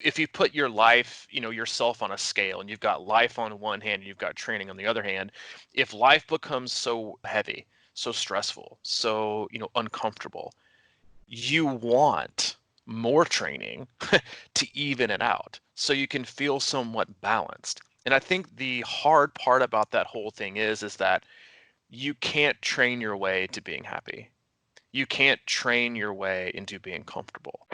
if you put your life, yourself on a scale, and you've got life on one hand and you've got training on the other hand, if life becomes so heavy, so stressful, so, uncomfortable, you want more training to even it out so you can feel somewhat balanced. And I think the hard part about that whole thing is that you can't train your way to being happy. You can't train your way into being comfortable.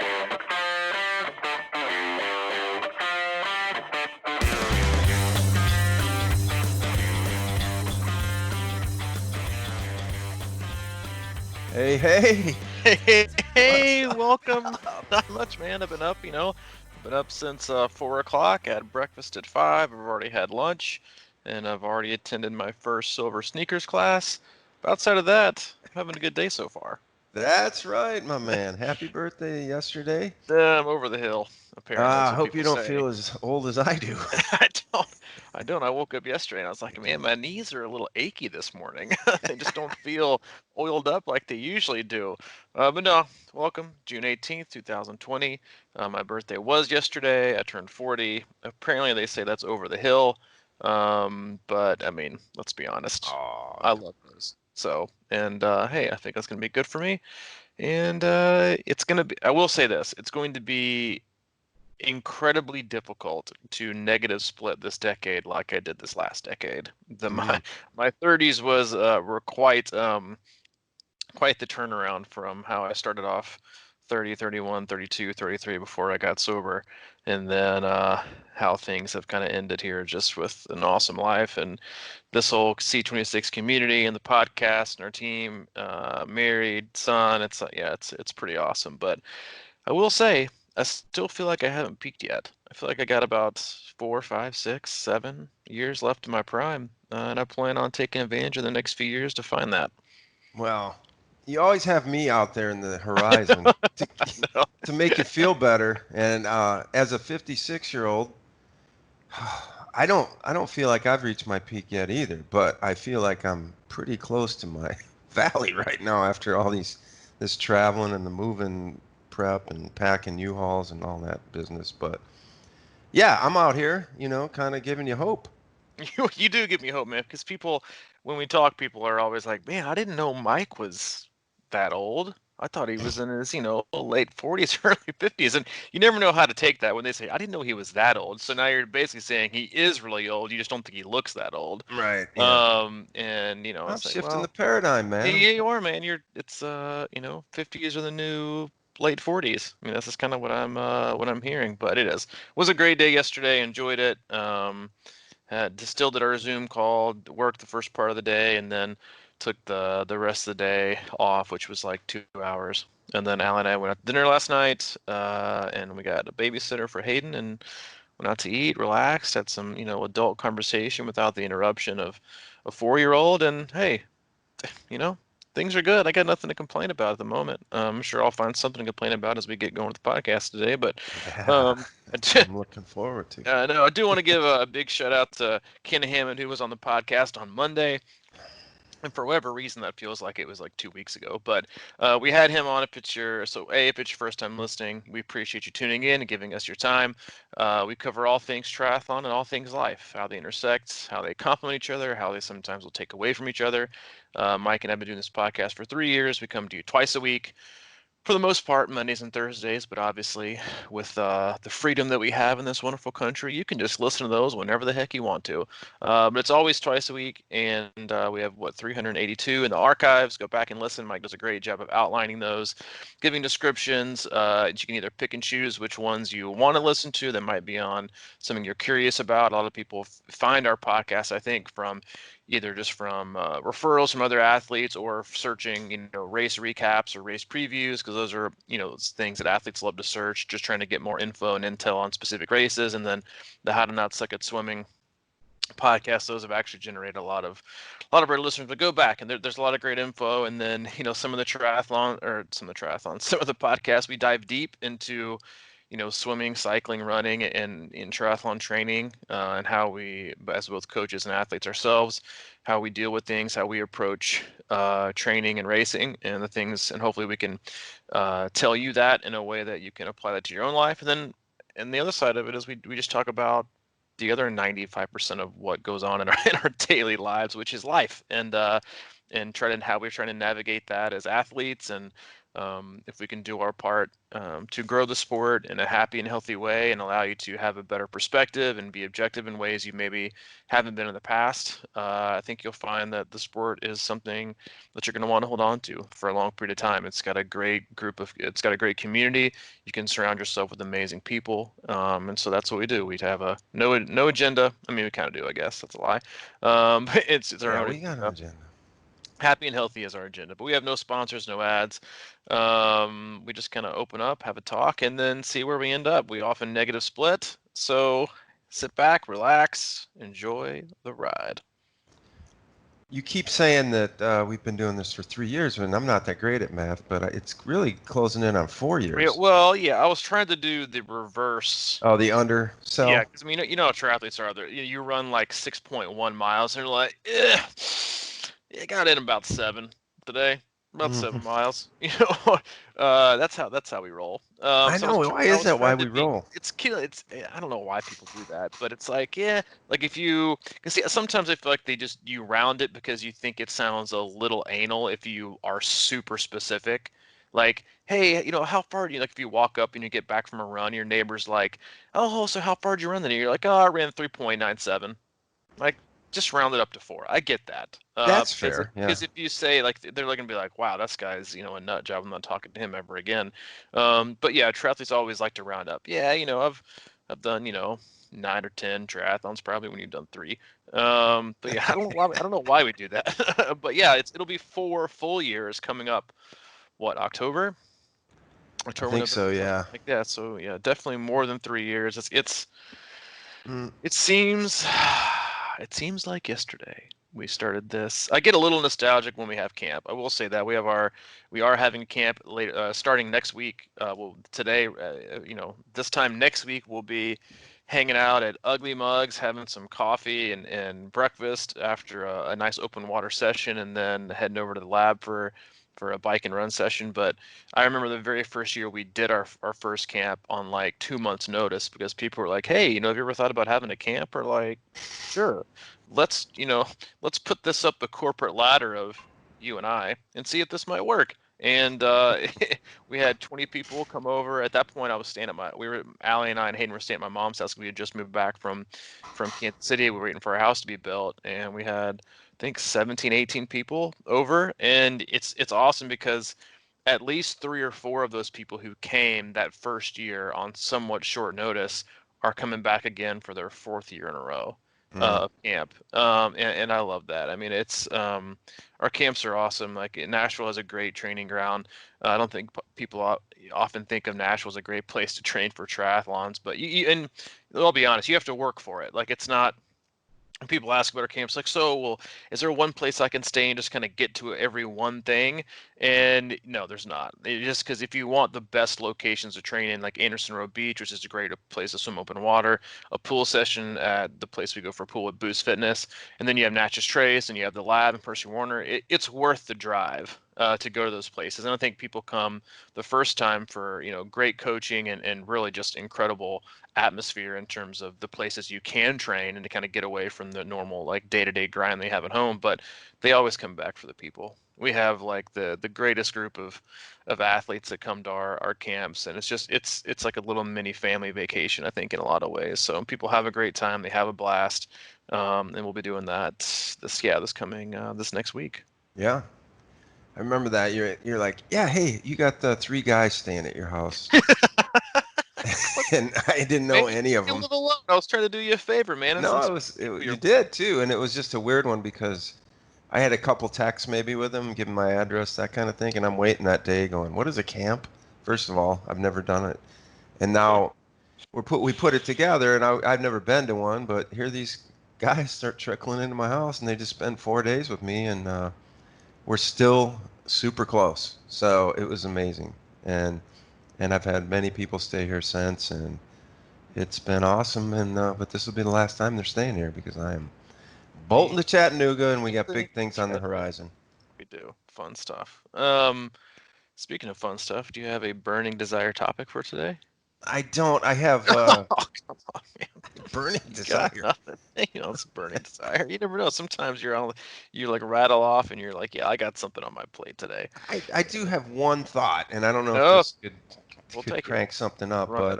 Hey, hey, what's Hey, welcome. up? Not much, man. I've been up, I've been up since 4 o'clock. I had breakfast at 5. I've already had lunch, and I've already attended my first silver sneakers class. But outside of that, I'm having a good day so far. That's right, my man. Happy birthday yesterday. I'm over the hill, apparently. That's I what hope you people don't say. feel as old as I do. I don't. I don't. I woke up yesterday and I was like, man, my knees are a little achy this morning. They just don't feel oiled up like they usually do. But no, welcome, June 18th, 2020. My birthday was yesterday. I turned 40. Apparently, they say that's over the hill. But I mean, let's be honest. Oh, I love those. So, and hey, I think that's going to be good for me. And it's going to be, I will say this, it's going to be incredibly difficult to negative split this decade like I did this last decade. The mm, my 30s were quite the turnaround from how I started off 30, 31, 32, 33 before I got sober, and then how things have kind of ended here just with an awesome life and this whole C26 community and the podcast and our team, married, son. It's pretty awesome. But I will say, I still feel like I haven't peaked yet. I feel like I got about 4, 5, 6, 7 years left in my prime, and I plan on taking advantage of the next few years to find that. well, you always have me out there in the horizon to No. to make you feel better. And as a 56-year-old, I don't feel like I've reached my peak yet either. But I feel like I'm pretty close to my valley right now after all this traveling and the moving prep and packing U-Hauls and all that business. But yeah, I'm out here, kind of giving you hope. You do give me hope, man, because when we talk, people are always like, man, I didn't know Mike was that old. I thought he was in his, late 40s, early 50s. And you never know how to take that when they say, I didn't know he was that old. So now you're basically saying he is really old. You just don't think he looks that old. Right. Yeah. And, I'm it's like, shifting the well, paradigm, yeah, man. yeah, you are, man. 50s are the new late 40s. I mean, that's just kind of what I'm hearing, but it is. Was a great day yesterday. Enjoyed it. Had still did our Zoom call, worked the first part of the day, and then took the rest of the day off, which was like 2 hours. And then Alan and I went out to dinner last night, and we got a babysitter for Hayden, and went out to eat, relaxed, had some adult conversation without the interruption of a 4-year-old. And hey, you know, things are good. I got nothing to complain about at the moment. I'm sure I'll find something to complain about as we get going with the podcast today. But Yeah. um, I'm looking forward to. no, I do want to give a big shout out to Kenna Hammond, who was on the podcast on Monday. And for whatever reason, that feels like it was like 2 weeks ago. But we had him on if it's if it's your first time listening, we appreciate you tuning in and giving us your time. We cover all things triathlon and all things life, how they intersect, how they complement each other, how they sometimes will take away from each other. Mike and I have been doing this podcast for 3 years. We come to you twice a week for the most part, Mondays and Thursdays, but obviously, with the freedom that we have in this wonderful country, you can just listen to those whenever the heck you want to. But it's always twice a week, and we have, 382 in the archives. Go back and listen. Mike does a great job of outlining those, giving descriptions. You can either pick and choose which ones you want to listen to that might be on something you're curious about. A lot of people find our podcast, I think, from either just from referrals from other athletes or searching, race recaps or race previews, because those are, things that athletes love to search, just trying to get more info and intel on specific races. And then the How to Not Suck at Swimming podcast, those have actually generated a lot of our listeners. But go back and there's a lot of great info. And then some of the podcasts, we dive deep into swimming, cycling, running, and in triathlon training, and how we, as both coaches and athletes ourselves, how we deal with things, how we approach training and racing, and the things, and hopefully we can tell you that in a way that you can apply that to your own life. And then and the other side of it is we just talk about the other 95% of what goes on in our in our daily lives, which is life, and try to how we're trying to navigate that as athletes, and if we can do our part to grow the sport in a happy and healthy way and allow you to have a better perspective and be objective in ways you maybe haven't been in the past, I think you'll find that the sport is something that you're going to want to hold on to for a long period of time. It's got a great community. You can surround yourself with amazing people, and so that's what we do. We have a no agenda. I mean, we kind of do, I guess. That's a lie. But it's our Yeah, own we got an agenda. agenda. Happy and healthy is our agenda, but we have no sponsors, no ads. We just kind of open up, have a talk, and then see where we end up. We often negative split, so sit back, relax, enjoy the ride. You keep saying that we've been doing this for 3 years, and I'm not that great at math, but it's really closing in on 4 years. Well, yeah, I was trying to do the reverse. Oh, the Yeah, undersell? because I mean, you know how triathletes are. You run like 6.1 miles, and you're like, eh, yeah, got in about 7 today, about Hmm. 7 miles. That's how we roll. I So know. Why I is was that why trying to we be. roll? I don't know why people do that, but it's like, yeah, like if you, cause see, sometimes I feel like you round it because you think it sounds a little anal if you are super specific. Like, hey, how far do you, like, if you walk up and you get back from a run, your neighbor's like, oh, so how far did you run then? You're like, oh, I ran 3.97. Like, just round it up to 4. I get that. That's Because fair. Yeah. if you say, like, they're gonna be like, wow, this guy's, a nut job. I'm not talking to him ever again. But yeah, triathletes always like to round up. Yeah, I've done, 9 or 10 triathlons probably when you've done 3. But yeah, I don't know why we do that. But yeah, it'll be 4 full years coming up. What, October? I October, think November, so. something Yeah. like that. So yeah, definitely more than 3 years. Mm, It seems it seems like yesterday we started this. I get a little nostalgic when we have camp. I will say that we are having camp later, starting next week. Well, today, this time next week we'll be hanging out at Ugly Mugs, having some coffee and breakfast after a nice open water session, and then heading over to the lab for a bike and run session. But I remember the very first year we did our first camp on like 2 months notice because people were like, hey, have you ever thought about having a camp? Or like, sure, let's, let's put this up the corporate ladder of you and see if this might work. And we had 20 people come over. At that point, I was staying Allie and I and Hayden were staying at my mom's house. We had just moved back from Kansas City. We were waiting for our house to be built, and we had, I think, 17, 18 people over. And it's awesome because at least 3 or 4 of those people who came that first year on somewhat short notice are coming back again for their 4th year in a row mm. of camp. And I love that. I mean, our camps are awesome. Like, Nashville has a great training ground. I don't think people often think of Nashville as a great place to train for triathlons, but and I'll be honest, you have to work for it. Like, it's not. People ask about our camps, like, so, well, is there one place I can stay and just kind of get to every one thing? And no, there's not. Just because if you want the best locations to train in, like Anderson Road Beach, which is a great place to swim open water, a pool session at the place we go for pool with Boost Fitness, and then you have Natchez Trace and you have the lab and Percy Warner, it's worth the drive to go to those places. And I think people come the first time for, great coaching and really just incredible atmosphere in terms of the places you can train and to kind of get away from the normal, like, day-to-day grind they have at home. But they always come back for the people. We have like the greatest group of athletes that come to our camps, and it's like a little mini family vacation, I think, in a lot of ways. So people have a great time, they have a blast, and we'll be doing that this next week. Yeah. I remember that. You're like, yeah, hey, you got the 3 guys staying at your house, and I didn't Man, know any of you them. live alone. I was trying to do you a favor, man, and No, since you you're did too, and it was just a weird one because I had a couple texts maybe with him, give him my address, that kind of thing, and I'm waiting that day going, what is a camp? First of all, I've never done it, and fun. now we put it together, and I've never been to one, but here these guys start trickling into my house, and they just spend 4 days with me, and we're still super close. So it was amazing, and I've had many people stay here since, and it's been awesome. And but this will be the last time they're staying here because I am bolting We to Chattanooga, and we got Bolton big things on the Chattanooga. horizon. We do fun stuff. Speaking of fun stuff, do you have a burning desire topic for today? I don't. I have Oh, come on, man. burning You got desire. nothing. It's burning desire. You never know. Sometimes you like rattle off and you're like, yeah, I got something on my plate today. I do have one thought, and I don't know if Oh, this we'll could take it. crank something up, Run it. but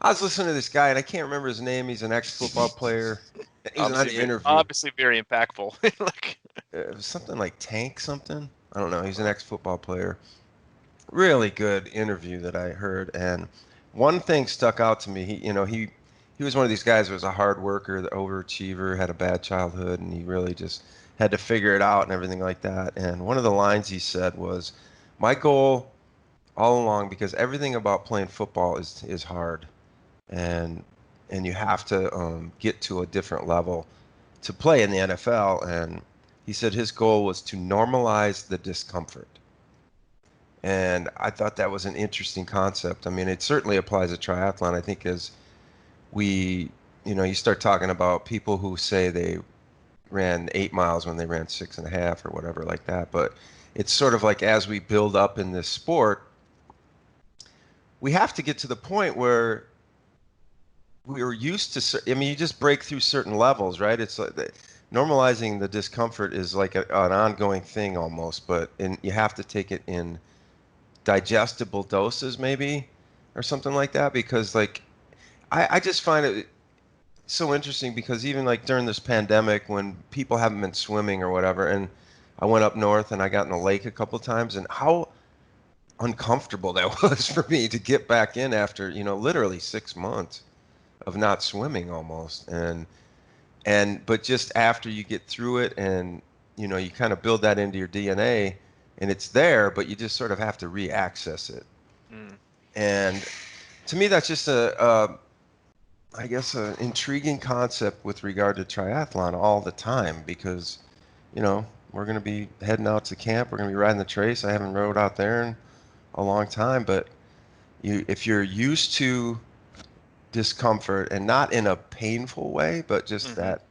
I was listening to this guy, and I can't remember his name. He's an ex-football player. He was on Obviously, the interview. obviously very impactful. Like, It was something like Tank something. I don't know. He's an ex-football player. Really good interview that I heard, and one thing stuck out to me. He was one of these guys who was a hard worker, the overachiever, had a bad childhood, and he really just had to figure it out and everything like that. And one of the lines he said was, "My goal all along, because everything about playing football is hard, and you have to get to a different level to play in the NFL." And he said his goal was to normalize the discomfort. And I thought that was an interesting concept. I mean, it certainly applies to triathlon. I think as we, you start talking about people who say they ran 8 miles when they ran 6.5 or whatever like that. But it's sort of like as we build up in this sport, we have to get to the point where we are used to. I mean, you just break through certain levels, right? It's like normalizing the discomfort is like an ongoing thing almost, but you have to take it in digestible doses maybe or something like that because like I just find it so interesting because even like during this pandemic when people haven't been swimming or whatever and I went up north and I got in the lake a couple times and how uncomfortable that was for me to get back in after literally 6 months of not swimming almost but just after you get through it and you kind of build that into your DNA and it's there but you just sort of have to re-access it. mm, And to me, that's just I guess, an intriguing concept with regard to triathlon all the time because, you know, we're going to be heading out to camp. We're going to be riding the trace. I haven't rode out there in a long time, but if you're used to discomfort and not in a painful way, but just hmm that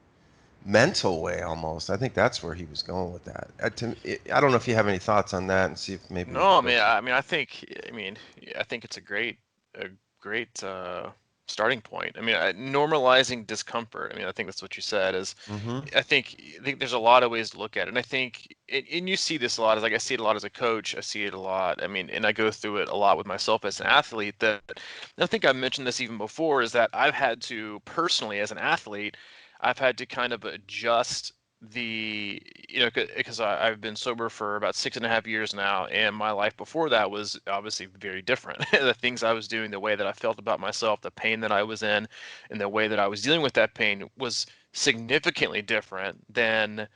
mental way almost, I think that's where he was going with that. I don't know if you have any thoughts on that and see if maybe we No, can I go. mean, I think it's a great starting point. I mean, normalizing discomfort. I mean, I think that's what you said. Mm-hmm. I think there's a lot of ways to look at it, and I think, and you see this a lot. Is like I see it a lot as a coach. I see it a lot. I mean, and I go through it a lot with myself as an athlete. That and I think I've mentioned this even before. Is that I've had to personally, as an athlete, I've had to kind of adjust the because I've been sober for about 6.5 years now, and my life before that was obviously very different. The things I was doing, the way that I felt about myself, the pain that I was in, and the way that I was dealing with that pain was significantly different than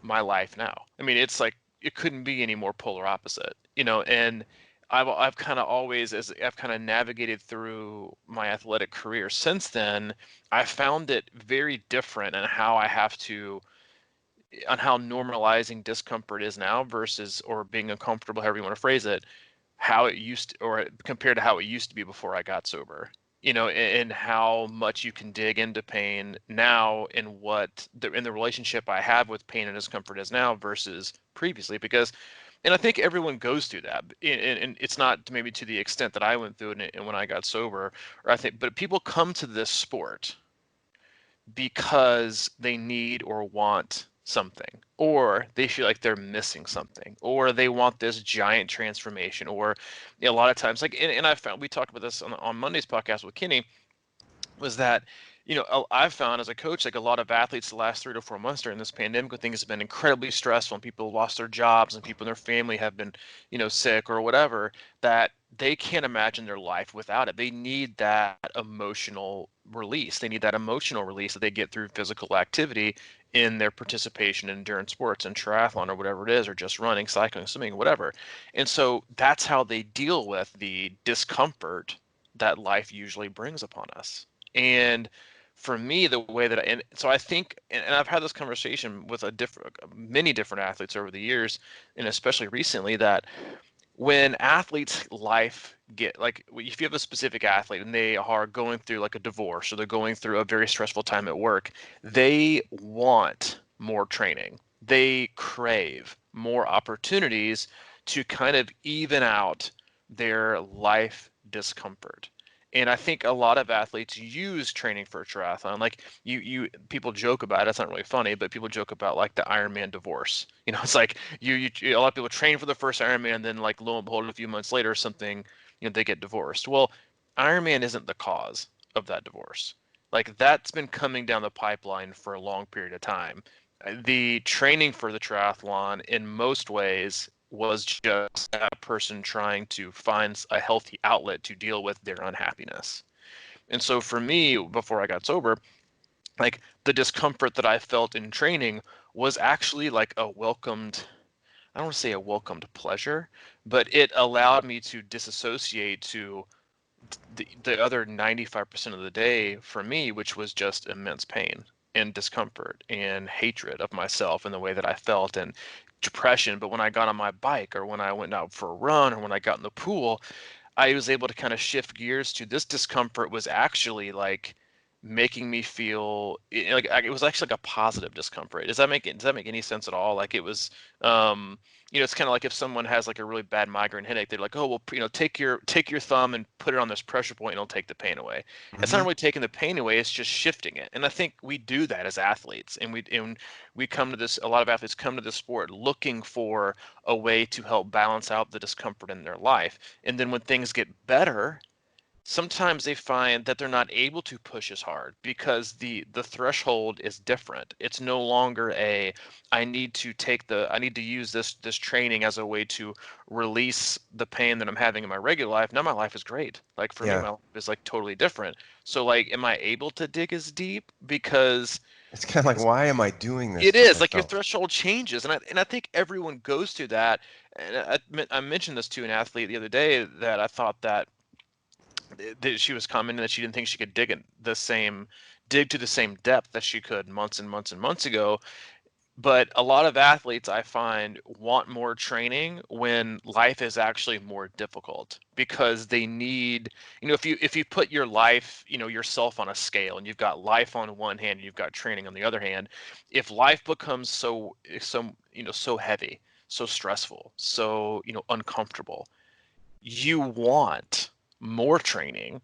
my life now. I mean, it's like it couldn't be any more polar opposite, and I've kind of always, as I've kind of navigated through my athletic career since then, I found it very different in how I have to on how normalizing discomfort is now versus or being uncomfortable, however you want to phrase it, how it used to, or compared to how it used to be before I got sober. And how much you can dig into pain now and what in the relationship I have with pain and discomfort is now versus previously. Because, and I think everyone goes through that, and it's not maybe to the extent that I went through it and when I got sober, or I think, but people come to this sport because they need or want something, or they feel like they're missing something, or they want this giant transformation, or a lot of times, like, and I found we talked about this on Monday's podcast with Kenny, was that I've found as a coach, like a lot of athletes the last 3 to 4 months during this pandemic when things have been incredibly stressful and people have lost their jobs and people in their family have been sick or whatever, that they can't imagine their life without it. They need that emotional release. They need that emotional release that they get through physical activity in their participation in endurance sports and triathlon or whatever it is, or just running, cycling, swimming, whatever. And so that's how they deal with the discomfort that life usually brings upon us. And for me, the way that and so I think, and I've had this conversation with many different athletes over the years, and especially recently, that when athletes' life get like, if you have a specific athlete and they are going through like a divorce or they're going through a very stressful time at work, they want more training. They crave more opportunities to kind of even out their life discomfort. And I think a lot of athletes use training for a triathlon. Like people joke about it. It's not really funny, but people joke about like the Ironman divorce. It's like a lot of people train for the first Ironman, and then like lo and behold, a few months later, something, they get divorced. Well, Ironman isn't the cause of that divorce. Like that's been coming down the pipeline for a long period of time. The training for the triathlon in most ways was just that person trying to find a healthy outlet to deal with their unhappiness. And so for me, before I got sober, like the discomfort that I felt in training was actually like a welcomed, I don't want to say a welcomed pleasure, but it allowed me to disassociate to the other 95% of the day for me, which was just immense pain and discomfort and hatred of myself and the way that I felt and depression. But when I got on my bike or when I went out for a run or when I got in the pool, I was able to kind of shift gears to this discomfort was actually like making me feel like it was actually like a positive discomfort. Does that make any sense at all? Like it was, it's kind of like if someone has like a really bad migraine headache, they're like, oh, well, take your thumb and put it on this pressure point and it'll take the pain away. It's not Hmm. really taking the pain away, it's just shifting it. And I think we do that as athletes. And we come to this, a lot of athletes come to this sport looking for a way to help balance out the discomfort in their life. And then when things get better, sometimes they find that they're not able to push as hard because the threshold is different. It's no longer a I need to use this training as a way to release the pain that I'm having in my regular life. Now my life is great. Like for me, Yeah. my life is like totally different. So like, am I able to dig as deep? Because It's kind of like, why am I doing this it to is like your myself? threshold changes, and I think everyone goes through that. And I mentioned this to an athlete the other day that I thought that she was commenting that she didn't think she could dig to the same depth that she could months and months and months ago. But a lot of athletes I find want more training when life is actually more difficult because they need, if you put your life, yourself on a scale and you've got life on one hand and you've got training on the other hand, if life becomes so heavy, so stressful, so, uncomfortable, you want more training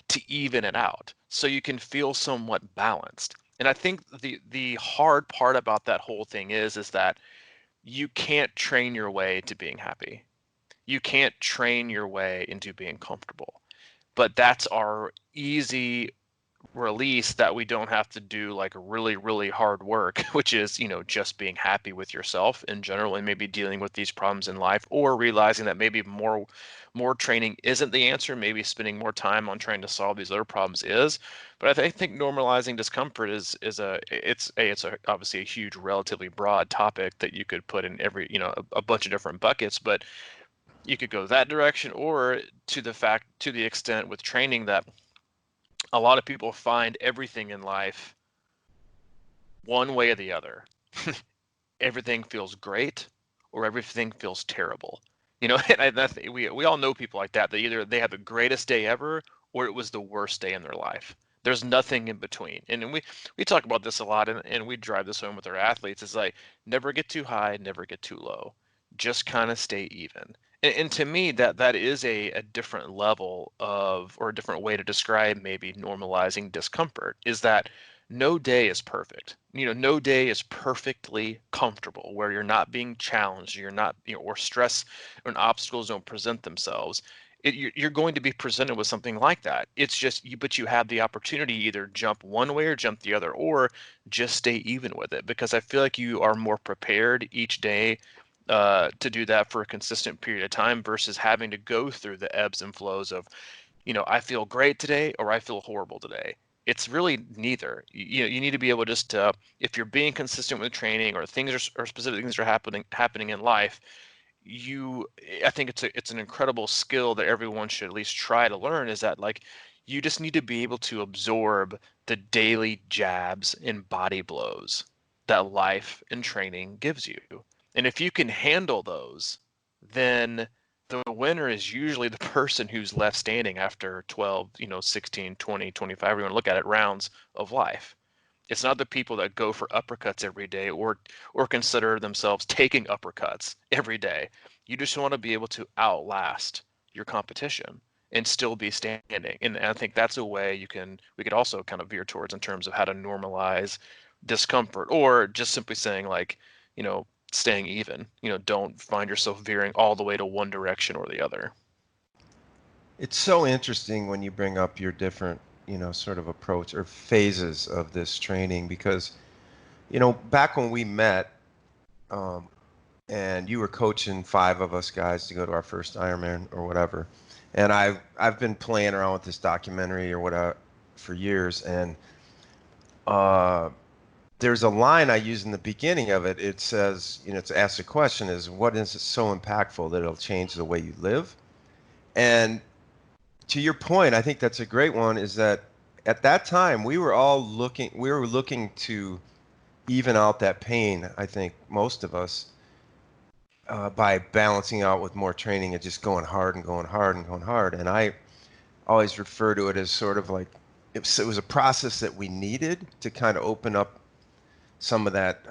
to even it out so you can feel somewhat balanced. And I think the hard part about that whole thing is that you can't train your way to being happy. You can't train your way into being comfortable. But that's our easy release that we don't have to do like really, really hard work, which is, just being happy with yourself in general and maybe dealing with these problems in life or realizing that maybe more training isn't the answer. Maybe spending more time on trying to solve these other problems is. But I think normalizing discomfort it's obviously a huge, relatively broad topic that you could put in every, a bunch of different buckets, but you could go that direction or to the extent with training that a lot of people find everything in life one way or the other. Everything feels great or everything feels terrible. And we all know people like that. Either they have the greatest day ever or it was the worst day in their life. There's nothing in between. And we talk about this a lot and we drive this home with our athletes. It's like never get too high, never get too low. Just kind of stay even. And to me, that is a different level of, or a different way to describe maybe normalizing discomfort, is that no day is perfect. No day is perfectly comfortable where you're not being challenged, you're not, or stress and obstacles don't present themselves. You're going to be presented with something like that. It's just you, but you have the opportunity to either jump one way or jump the other, or just stay even with it. Because I feel like you are more prepared each day to do that for a consistent period of time versus having to go through the ebbs and flows of, I feel great today or I feel horrible today. It's really neither. You need to be able just to, if you're being consistent with training or things or specific things are happening in life, you I think it's an incredible skill that everyone should at least try to learn, is that like you just need to be able to absorb the daily jabs and body blows that life and training gives you. And if you can handle those, then the winner is usually the person who's left standing after 12, 16, 20, 25, you want to look at it, rounds of life. It's not the people that go for uppercuts every day or consider themselves taking uppercuts every day. You just want to be able to outlast your competition. and still be standing. And I think that's a way we could also kind of veer towards in terms of how to normalize discomfort, or just simply saying like, staying even. Don't find yourself veering all the way to one direction or the other. It's so interesting when you bring up your different, sort of approach or phases of this training because, back when we met, um, and you were coaching five of us guys to go to our first Ironman or whatever, and I've been playing around with this documentary or whatever for years, and uh, there's a line I use in the beginning of it. It says, it's asked a question is, what is so impactful that it'll change the way you live? And to your point, I think that's a great one, is that at that time we were looking to even out that pain, I think most of us, by balancing out with more training and just going hard and going hard and going hard. And I always refer to it as sort of like it was a process that we needed to kind of open up some of that,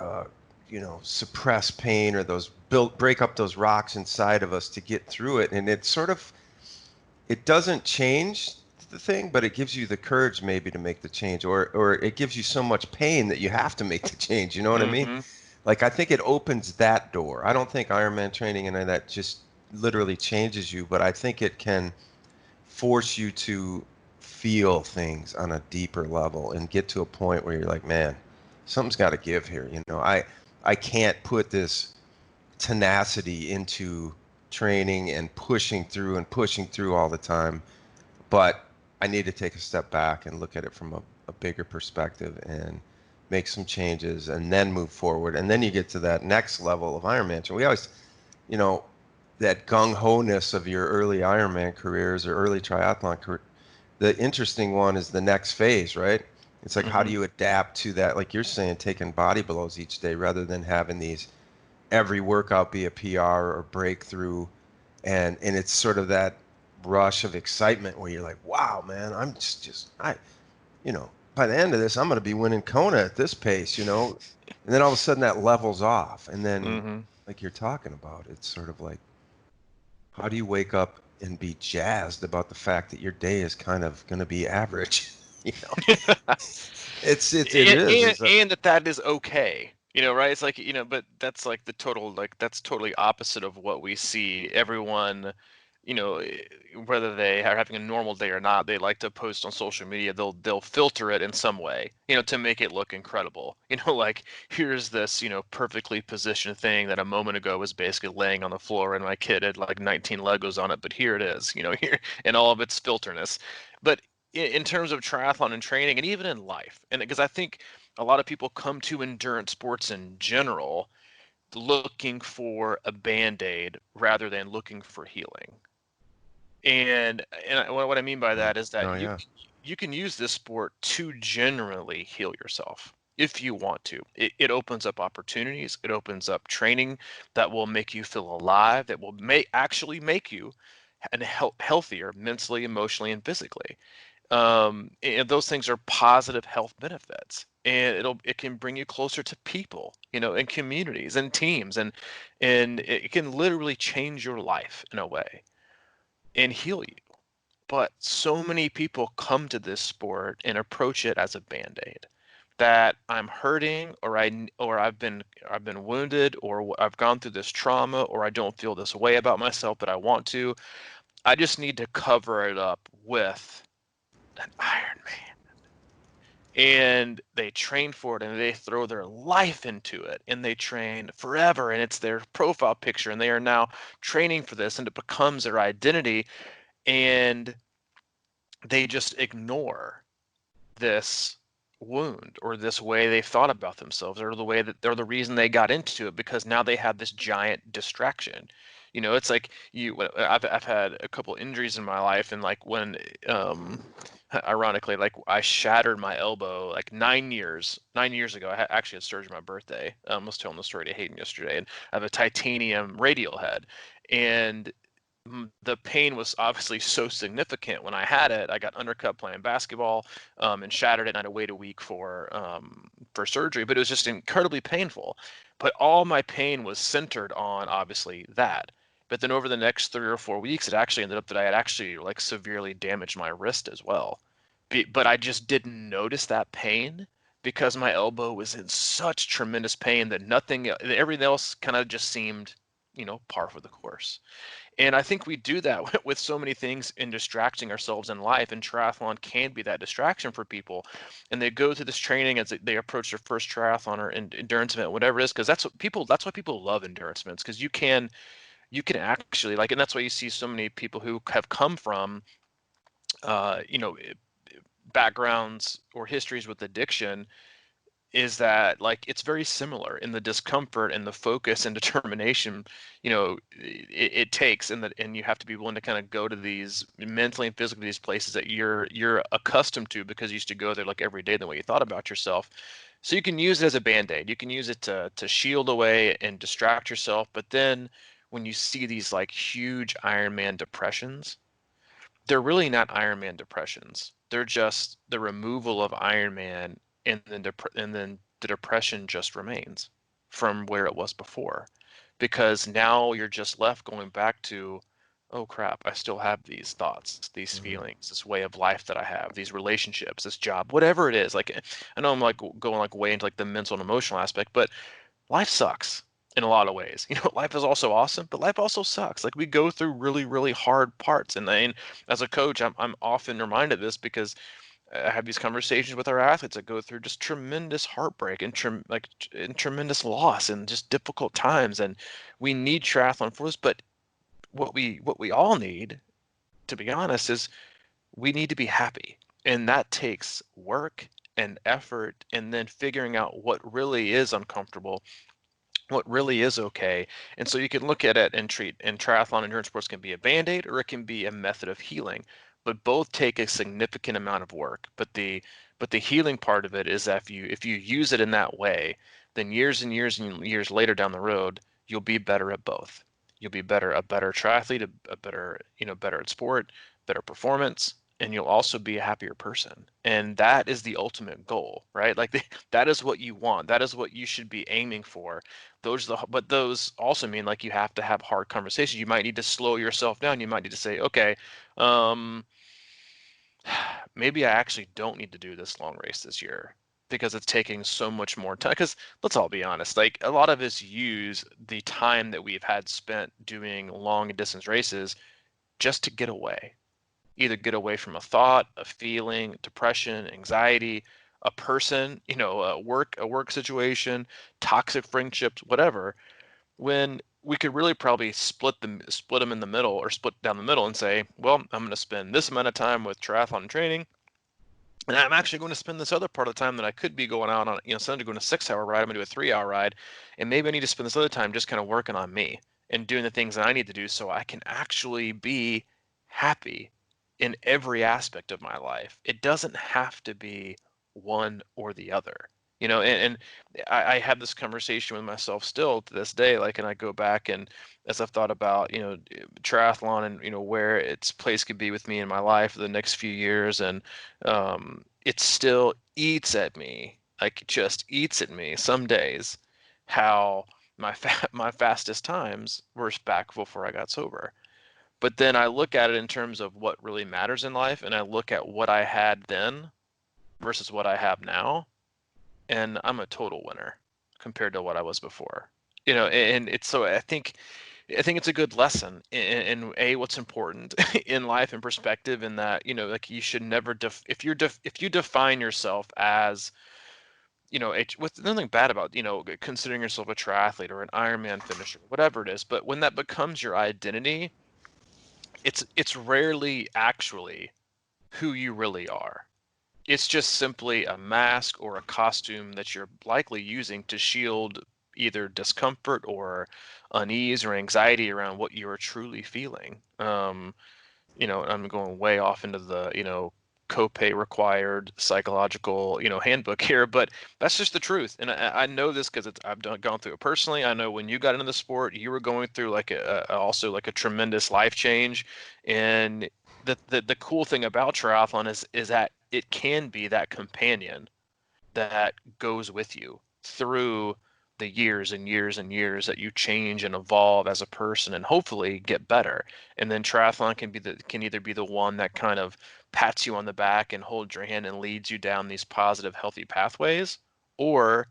suppressed pain, or those break up those rocks inside of us to get through it. And it doesn't change the thing, but it gives you the courage maybe to make the change, or it gives you so much pain that you have to make the change. You know what I mean? Mm-hmm. Like, I think it opens that door. I don't think Ironman training and that just literally changes you, but I think it can force you to feel things on a deeper level and get to a point where you're like, man, something's got to give here. I can't put this tenacity into training and pushing through all the time, but I need to take a step back and look at it from a bigger perspective and make some changes and then move forward. And then you get to that next level of Ironman. So we always, you know, that gung-ho-ness of your early Ironman careers or early triathlon career. The interesting one is the next phase, right? It's like, how Mm-hmm. do you adapt to that? Like you're saying, taking body blows each day rather than having these every workout be a PR or breakthrough. And it's sort of that rush of excitement where you're like, wow, man, I'm you know, by the end of this, I'm going to be winning Kona at this pace. And then all of a sudden that levels off. And then, Mm-hmm. like you're talking about, it's sort of like, how do you wake up and be jazzed about the fact that your day is kind of going to be average? You know, it and, is. and It's a, and that is okay, right? It's like, but that's like that's totally opposite of what we see. Everyone, you know eh, whether they are having a normal day or not, they like to post on social media. They'll filter it in some way, to make it look incredible. Like, here's this, perfectly positioned thing that a moment ago was basically laying on the floor and my kid had like 19 Legos on it, but here it is, here in all of its filterness. But in terms of triathlon and training, and even in life, and because I think a lot of people come to endurance sports in general looking for a band-aid rather than looking for healing. And what I mean by mm, that is that oh yeah. you can use this sport to generally heal yourself if you want to. It opens up opportunities. It opens up training that will make you feel alive, that will actually make you and healthier mentally, emotionally, and physically. And those things are positive health benefits, and it can bring you closer to people, and communities and teams, and it can literally change your life in a way and heal you. But so many people come to this sport and approach it as a band-aid, that I'm hurting, or I've been wounded, or I've gone through this trauma, or I don't feel this way about myself, but I want to. I just need to cover it up with an Ironman. And they train for it, and they throw their life into it, and they train forever, and it's their profile picture, and they are now training for this, and it becomes their identity. And they just ignore this wound, or this way they thought about themselves, or the way that they're the reason they got into it, because now they have this giant distraction. It's like I've had a couple injuries in my life, and like when um ironically, like I shattered my elbow like 9 years ago. Actually had surgery on my birthday. I was telling the story to Hayden yesterday, and I have a titanium radial head. And the pain was obviously so significant when I had it. I got undercut playing basketball, and shattered it, and I had to wait a week for surgery. But it was just incredibly painful. But all my pain was centered on obviously that, But then over the next 3 or 4 weeks, it actually ended up that I had actually like severely damaged my wrist as well. But I just didn't notice that pain because my elbow was in such tremendous pain that everything else kind of just seemed, par for the course. And I think we do that with so many things in distracting ourselves in life, and triathlon can be that distraction for people. And they go through this training as they approach their first triathlon or endurance event, whatever it is, because that's why people love endurance events, because you can actually like, and that's why you see so many people who have come from, uh, you know, backgrounds or histories with addiction, is that like it's very similar in the discomfort and the focus and determination it takes, and you have to be willing to kind of go to these mentally and physically, these places that you're accustomed to because you used to go there like every day the way you thought about yourself. So you can use it as a band-aid, you can use it to shield away and distract yourself. But then when you see these like huge Ironman depressions, they're really not Ironman depressions. They're just the removal of Ironman, and then the depression just remains from where it was before, because now you're just left going back to, oh crap, I still have these thoughts, these Hmm. feelings, this way of life that I have, these relationships, this job, whatever it is. Like, I know I'm like going like way into like the mental and emotional aspect, but life sucks in a lot of ways. Life is also awesome, but life also sucks. Like, we go through really, really hard parts. And then as a coach, I'm often reminded of this because I have these conversations with our athletes that go through just tremendous heartbreak and and tremendous loss and just difficult times. And we need triathlon for this, but what we all need, to be honest, is we need to be happy. And that takes work and effort, and then figuring out what really is uncomfortable, what really is okay. And so you can look at it and triathlon endurance sports can be a band-aid or it can be a method of healing. But both take a significant amount of work. But the healing part of it is that if you use it in that way, then years and years and years later down the road, you'll be better at both. You'll be a better triathlete, a better, better at sport, better performance, and you'll also be a happier person. And that is the ultimate goal, right? Like, that is what you want. That is what you should be aiming for. But those also mean like you have to have hard conversations. You might need to slow yourself down. You might need to say, okay, um, maybe I actually don't need to do this long race this year because it's taking so much more time. Because let's all be honest, like, a lot of us use the time that we've had spent doing long distance races just to get away. Either get away from a thought, a feeling, depression, anxiety, a person, a work situation, toxic friendships, whatever, when we could really probably split them in the middle, or split down the middle and say, well, I'm going to spend this amount of time with triathlon training, and I'm actually going to spend this other part of the time that I could be going out on, instead of going a 6 hour ride, I'm going to do a 3 hour ride. And maybe I need to spend this other time just kind of working on me and doing the things that I need to do so I can actually be happy in every aspect of my life. It doesn't have to be one or the other. And I have this conversation with myself still to this day, like, and I go back and as I've thought about, triathlon and, where its place could be with me in my life for the next few years. And it still eats at me, like, just eats at me some days, how my fastest times were back before I got sober. But then I look at it in terms of what really matters in life, and I look at what I had then versus what I have now, and I'm a total winner compared to what I was before. And it's so I think it's a good lesson in a what's important in life and perspective, in that, like, you should never if you define yourself as, with nothing bad about, considering yourself a triathlete or an Ironman finisher, whatever it is, but when that becomes your identity, it's rarely actually who you really are. It's just simply a mask or a costume that you're likely using to shield either discomfort or unease or anxiety around what you are truly feeling. I'm going way off into the, copay required psychological, handbook here, but that's just the truth. And I know this because gone through it personally. I know when you got into the sport, you were going through like also like a tremendous life change. And the cool thing about triathlon is that it can be that companion that goes with you through the years and years and years that you change and evolve as a person and hopefully get better. And then triathlon can either be the one that kind of pats you on the back and holds your hand and leads you down these positive, healthy pathways, or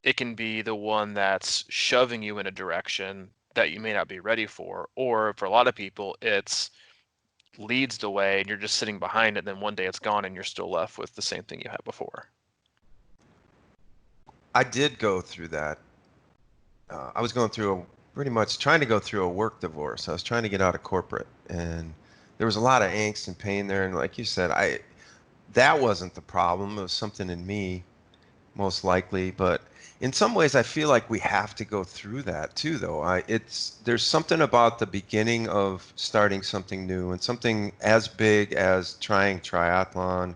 it can be the one that's shoving you in a direction that you may not be ready for. Or for a lot of people, it's leads the way and you're just sitting behind it, and then one day it's gone and you're still left with the same thing you had before. I did go through that. I was going through pretty much trying to go through a work divorce. I was trying to get out of corporate, and there was a lot of angst and pain there. And like you said, that wasn't the problem. It was something in me, most likely. But in some ways, I feel like we have to go through that too, though. There's something about the beginning of starting something new and something as big as trying triathlon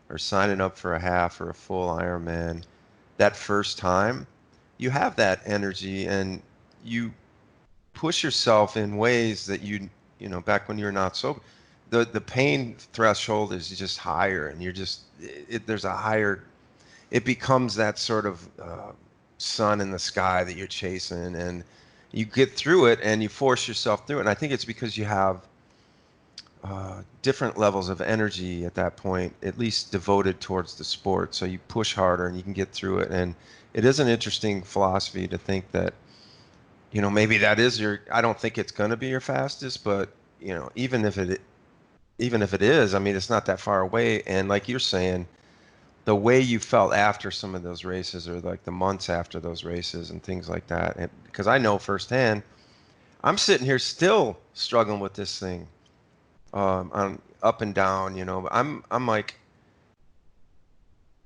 or signing up for a half or a full Ironman. That first time, you have that energy and you push yourself in ways that back when you're not sober, the pain threshold is just higher, and there's a higher, it becomes that sort of sun in the sky that you're chasing, and you get through it and you force yourself through it. And I think it's because you have different levels of energy at that point, at least devoted towards the sport. So you push harder and you can get through it. And it is an interesting philosophy to think that, maybe that is I don't think it's going to be your fastest, but, even if it is, I mean, it's not that far away. And like you're saying, the way you felt after some of those races, or like the months after those races and things like that. And because I know firsthand, I'm sitting here still struggling with this thing, on up and down. I'm like,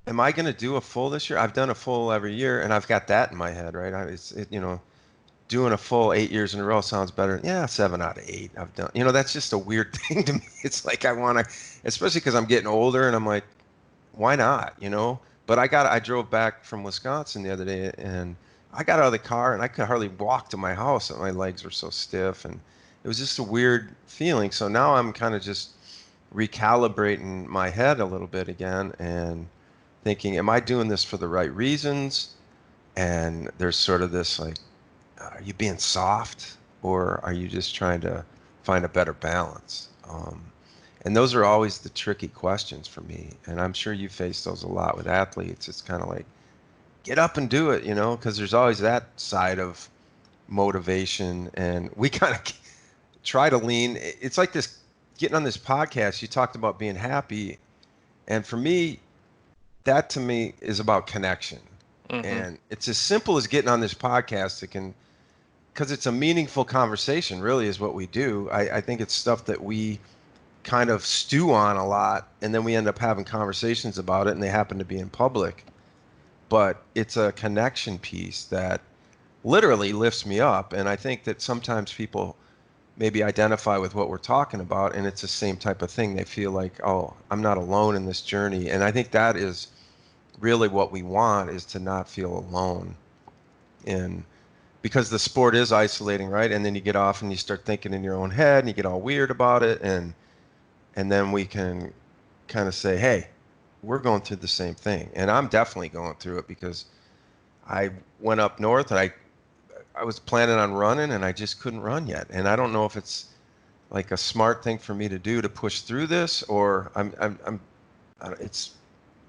am I going to do a full this year? I've done a full every year, and I've got that in my head, right? Doing a full 8 years in a row sounds better. Yeah, 7 out of 8 I've done. That's just a weird thing to me. It's like I want to, especially because I'm getting older, and I'm like, why not? But I drove back from Wisconsin the other day, and I got out of the car and I could hardly walk to my house. My legs were so stiff, and it was just a weird feeling. So now I'm kind of just recalibrating my head a little bit again and thinking, am I doing this for the right reasons? And there's sort of this like, are you being soft, or are you just trying to find a better balance? And those are always the tricky questions for me. And I'm sure you face those a lot with athletes. It's kind of like, get up and do it, because there's always that side of motivation. And we kind of try to lean. It's like this, getting on this podcast, you talked about being happy. And for me, that to me is about connection. Mm-hmm. And it's as simple as getting on this podcast. Because it's a meaningful conversation, really, is what we do. I think it's stuff that we kind of stew on a lot, and then we end up having conversations about it, and they happen to be in public. But it's a connection piece that literally lifts me up. And I think that sometimes people maybe identify with what we're talking about, and it's the same type of thing. They feel like, oh, I'm not alone in this journey. And I think that is really what we want, is to not feel alone. And because the sport is isolating, right? And then you get off and you start thinking in your own head and you get all weird about it. And then we can kind of say, hey, we're going through the same thing. And I'm definitely going through it, because I went up north and I was planning on running, and I just couldn't run yet. And I don't know if it's like a smart thing for me to do to push through this, or it's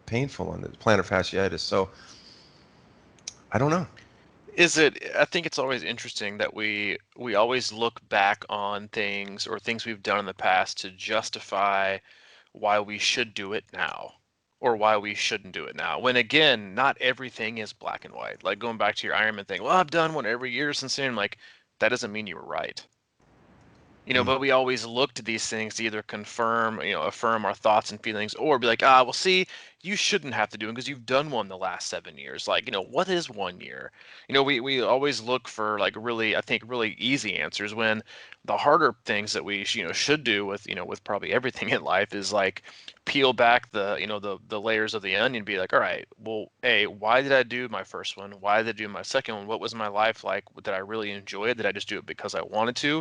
painful on the plantar fasciitis. So I don't know. I think it's always interesting that we always look back on things or things we've done in the past to justify why we should do it now or why we shouldn't do it now. When again, not everything is black and white. Like going back to your Ironman thing, well, I've done one every year since then. Like, that doesn't mean you were right. Mm. But we always look to these things to either confirm, affirm our thoughts and feelings, or be like, ah, well, see, you shouldn't have to do it because you've done one the last 7 years. Like, what is 1 year? We always look for like really, I think, really easy answers, when the harder things that we, should do with, with probably everything in life is like peel back the layers of the onion, be like, all right, well, A, why did I do my first one? Why did I do my second one? What was my life like? Did I really enjoy it? Did I just do it because I wanted to?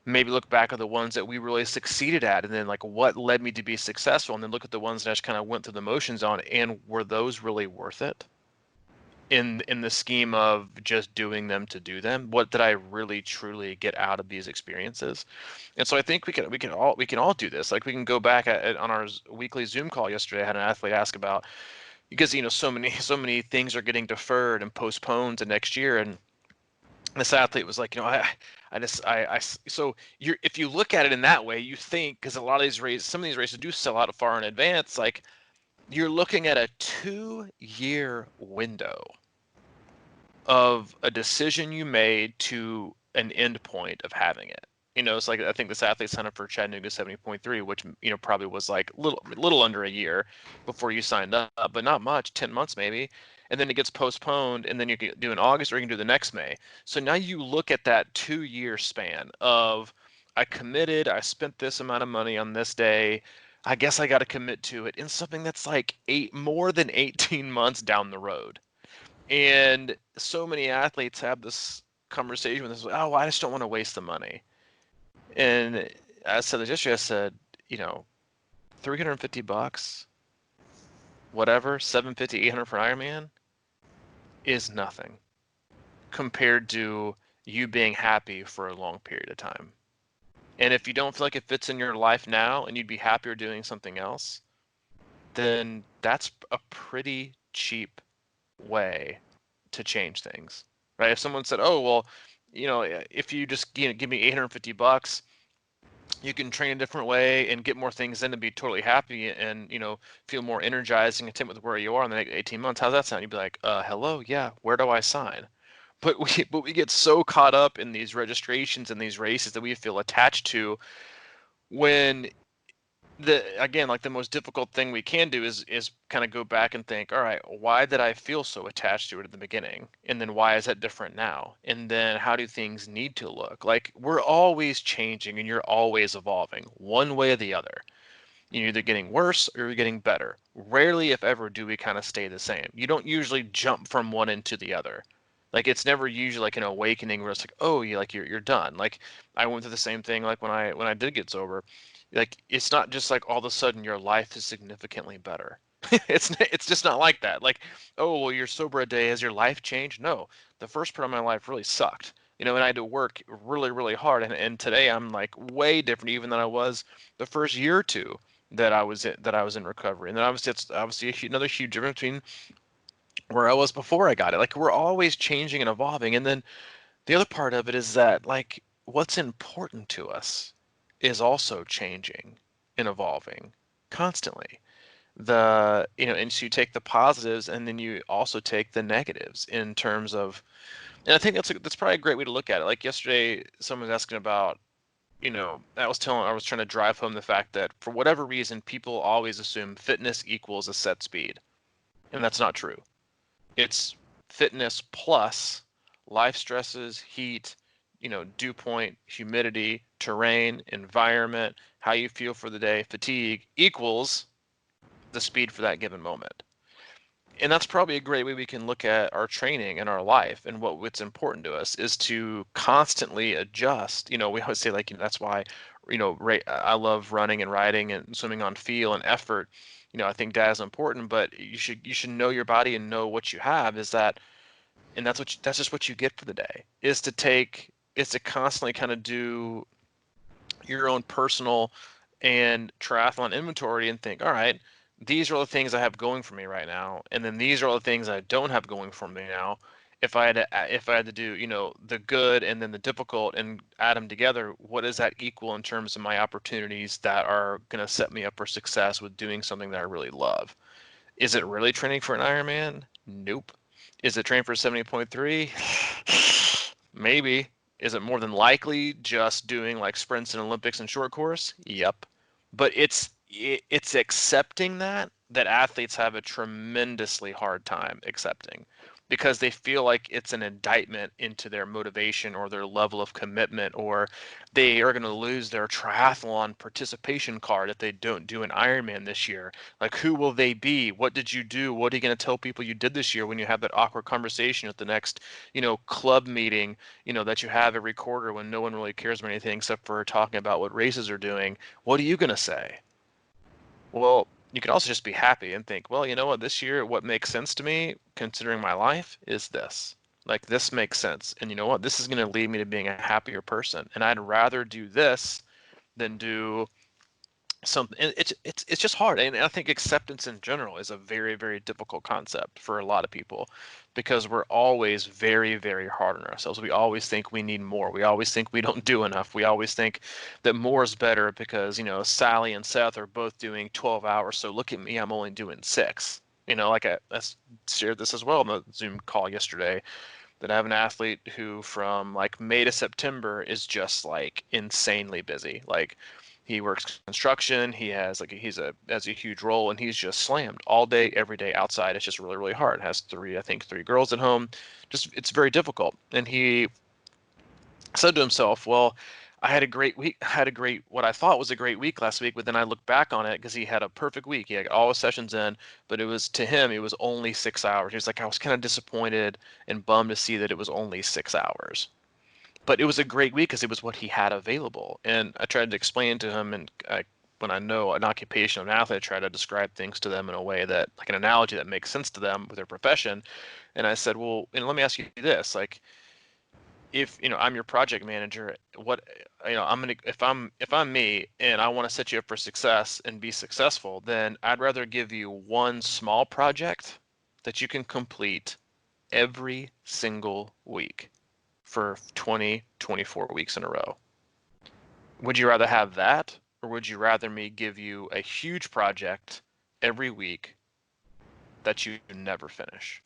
Maybe look back at the ones that we really succeeded at, and then like what led me to be successful, and then look at the ones that I just kind of went through the motions on, and were those really worth it? in the scheme of just doing them to do them. What did I really truly get out of these experiences? And so I think we can all do this. Like we can go back on our weekly Zoom call yesterday. I had an athlete ask about, because so many things are getting deferred and postponed to next year, and this athlete was like, so you're, if you look at it in that way, you think, because a lot of these races, some of these races do sell out far in advance, like you're looking at a 2-year window of a decision you made to an end point of having it. It's like, I think this athlete signed up for Chattanooga 70.3, which probably was like little under a year before you signed up, but not much, 10 months maybe. And then it gets postponed, and then you can do in August, or you can do the next May. So now you look at that 2-year span of, I committed, I spent this amount of money on this day. I guess I got to commit to it in something that's like more than 18 months down the road. And so many athletes have this conversation with us, oh, I just don't want to waste the money. And I said this yesterday, I said, 350 bucks, whatever, 750, 800 for Ironman is nothing compared to you being happy for a long period of time. And if you don't feel like it fits in your life now and you'd be happier doing something else, then that's a pretty cheap way to change things, right? If someone said, "Oh, well, if you just give me 850 bucks, you can train a different way and get more things in and be totally happy and feel more energized and content with where you are in the next 18 months." How's that sound? You'd be like, "Hello, yeah, where do I sign?" But we get so caught up in these registrations and these races that we feel attached to, when again, like the most difficult thing we can do is kind of go back and think, all right, why did I feel so attached to it at the beginning? And then why is that different now? And then how do things need to look? Like, we're always changing and you're always evolving one way or the other. You're either getting worse or you're getting better. Rarely, if ever, do we kind of stay the same. You don't usually jump from one into the other. Like, it's never usually like an awakening where it's like, oh, you're done. Like, I went through the same thing like when I did get sober. Like, it's not just like all of a sudden your life is significantly better. It's just not like that. Like, oh, well, you're sober a day, has your life changed? No. The first part of my life really sucked. And I had to work really, really hard. And today I'm like way different even than I was the first year or two that I was in recovery. And then obviously it's obviously another huge difference between where I was before I got it. Like, we're always changing and evolving. And then the other part of it is that, like, what's important to us is also changing and evolving constantly. And so you take the positives and then you also take the negatives in terms of, and I think that's probably a great way to look at it. Like yesterday, someone was asking about, I was trying to drive home the fact that for whatever reason, people always assume fitness equals a set speed. And that's not true. It's fitness plus life stresses, heat, dew point, humidity, terrain, environment, how you feel for the day, fatigue equals the speed for that given moment. And that's probably a great way we can look at our training and our life, and what's important to us is to constantly adjust. We always say, like, that's why, I love running and riding and swimming on feel and effort. I think that is important, but you should know your body and know what you have, is that, and that's just what you get for the day, is to constantly kind of do your own personal and triathlon inventory and think, all right, these are all the things I have going for me right now, and then these are all the things I don't have going for me now. If I had to do, the good and then the difficult and add them together, what does that equal in terms of my opportunities that are going to set me up for success with doing something that I really love? Is it really training for an Ironman? Nope. Is it training for 70.3? Maybe. Is it more than likely just doing like sprints and Olympics and short course? Yep. But it's accepting that athletes have a tremendously hard time accepting, because they feel like it's an indictment into their motivation or their level of commitment, or they are going to lose their triathlon participation card if they don't do an Ironman this year. Like, who will they be? What did you do? What are you going to tell people you did this year when you have that awkward conversation at the next, club meeting, that you have every quarter when no one really cares about anything except for talking about what races are doing? What are you going to say? Well, you could also just be happy and think, well, you know what, this year, what makes sense to me, considering my life, is this. Like, this makes sense. And you know what? This is going to lead me to being a happier person. And I'd rather do this than do something. It's just hard. And I think acceptance in general is a very, very difficult concept for a lot of people, because we're always very, very hard on ourselves. We always think we need more. We always think we don't do enough. We always think that more is better because, Sally and Seth are both doing 12 hours, so look at me, I'm only doing 6. Like I shared this as well in the Zoom call yesterday, that I have an athlete who from like May to September is just like insanely busy. Like, he works construction, he has like has a huge role, and he's just slammed all day, every day outside. It's just really, really hard. Has three girls at home. Just, it's very difficult. And he said to himself, well, I had a great week. I had a great, what I thought was a great week last week, but then I looked back on it because he had a perfect week. He had all his sessions in, but it was, to him, it was only 6 hours. He was like, I was kind of disappointed and bummed to see that it was only 6 hours. But it was a great week because it was what he had available. And I tried to explain to him, and when I know an occupation of an athlete, I try to describe things to them in a way that, like an analogy that makes sense to them with their profession. And I said, well, and let me ask you this, like, if I'm your project manager, what I'm gonna, if I'm me and I want to set you up for success and be successful, then I'd rather give you one small project that you can complete every single week for 20, 24 weeks in a row. Would you rather have that, or would you rather me give you a huge project every week that you never finish?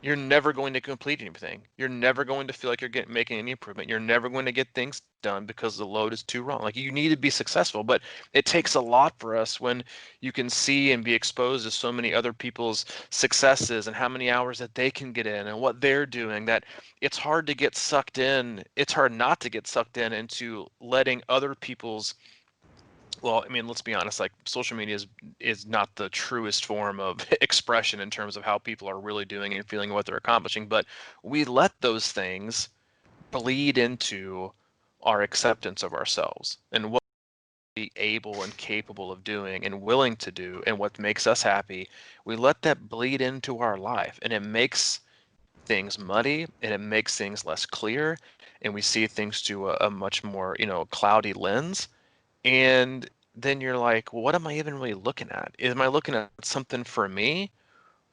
You're never going to complete anything. You're never going to feel like you're making any improvement. You're never going to get things done because the load is too wrong. Like, you need to be successful, but it takes a lot for us when you can see and be exposed to so many other people's successes and how many hours that they can get in and what they're doing, that it's hard to get sucked in. It's hard not to get sucked in into letting other people's, well, I mean, let's be honest, like, social media is not the truest form of expression in terms of how people are really doing and feeling what they're accomplishing, but we let those things bleed into our acceptance of ourselves and what we're able and capable of doing and willing to do and what makes us happy. We let that bleed into our life, and it makes things muddy, and it makes things less clear, and we see things through a much more, cloudy lens. And then you're like, well, what am I even really looking at? Am I looking at something for me,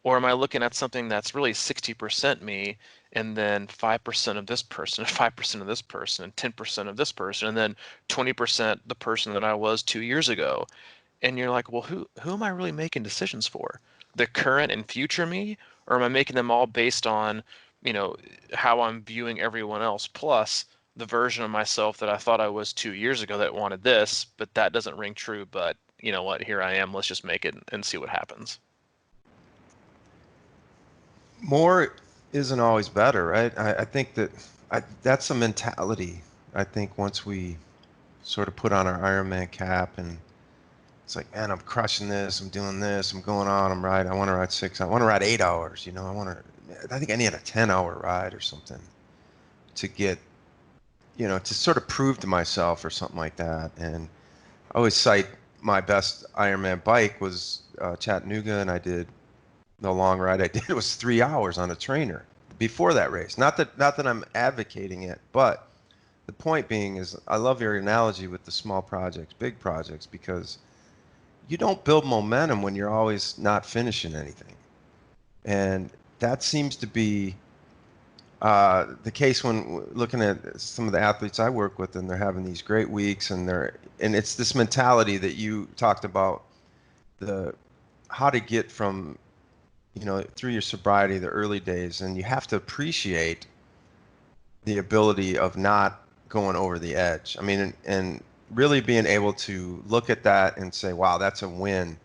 or am I looking at something that's really 60% me, and then 5% of this person, and 5% of this person, and 10% of this person, and then 20% the person that I was 2 years ago? And you're like, well, who am I really making decisions for? The current and future me, or am I making them all based on, you know, how I'm viewing everyone else, plus the version of myself that I thought I was 2 years ago that wanted this, but that doesn't ring true. But you know what? Here I am. Let's just make it and see what happens. More isn't always better, right? I think that's a mentality. I think once we sort of put on our Ironman cap and it's like, man, I'm crushing this, I'm doing this, I'm going on, I want to ride 6, I want to ride 8 hours, I think I need a 10-hour ride or something to get, to sort of prove to myself or something like that. And I always cite my best Ironman bike was Chattanooga, and I did the long ride I did was 3 hours on a trainer before that race. Not that I'm advocating it, but the point being is I love your analogy with the small projects, big projects, because you don't build momentum when you're always not finishing anything. And that seems to be the case when looking at some of the athletes I work with, and they're having these great weeks, and it's this mentality that you talked about, the how to get from through your sobriety, the early days, and you have to appreciate the ability of not going over the edge. I mean, and really being able to look at that and say, wow, that's a win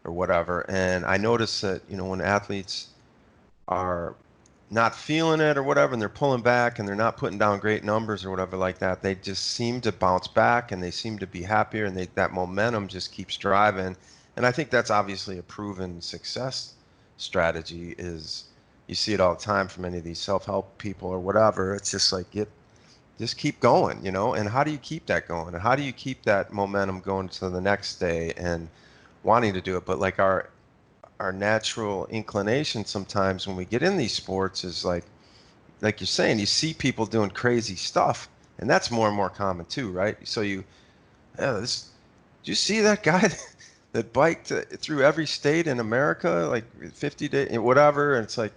or whatever. And I notice that, when athletes are not feeling it or whatever, and they're pulling back and they're not putting down great numbers or whatever like that, they just seem to bounce back and they seem to be happier, and that momentum just keeps driving. And I think that's obviously a proven success strategy. Is you see it all the time from any of these self-help people or whatever. It's just like just keep going, and how do you keep that going? And how do you keep that momentum going to the next day? And wanting to do it, but like our natural inclination sometimes when we get in these sports is like you're saying, you see people doing crazy stuff, and that's more and more common too, right? So yeah, did you see that guy that biked through every state in America, like 50 days, whatever? And it's like,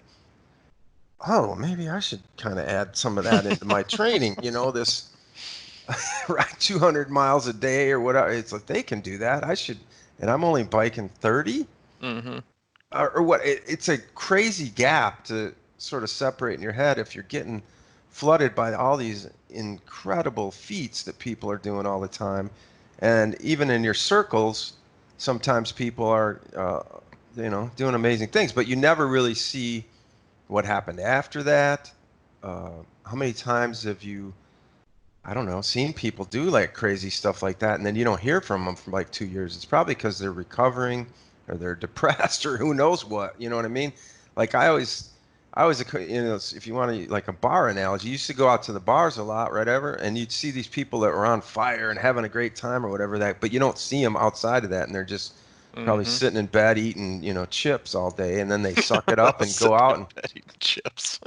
oh, maybe I should kind of add some of that into my training, this ride 200 miles a day or whatever. It's like they can do that. I should, and I'm only biking 30 Mm-hmm. or what? It's a crazy gap to sort of separate in your head if you're getting flooded by all these incredible feats that people are doing all the time, and even in your circles, sometimes people are, doing amazing things, but you never really see what happened after that. How many times have you, I don't know, seen people do like crazy stuff like that, and then you don't hear from them for like 2 years? It's probably because they're recovering, or they're depressed, or who knows what. You know what I mean? Like I always, if you want to like a bar analogy, you used to go out to the bars a lot, right? Ever, and you'd see these people that were on fire and having a great time or whatever that, but you don't see them outside of that, and they're just probably Mm-hmm. sitting in bed eating, chips all day, and then they suck it up and go Sitting out in and bed eating chips.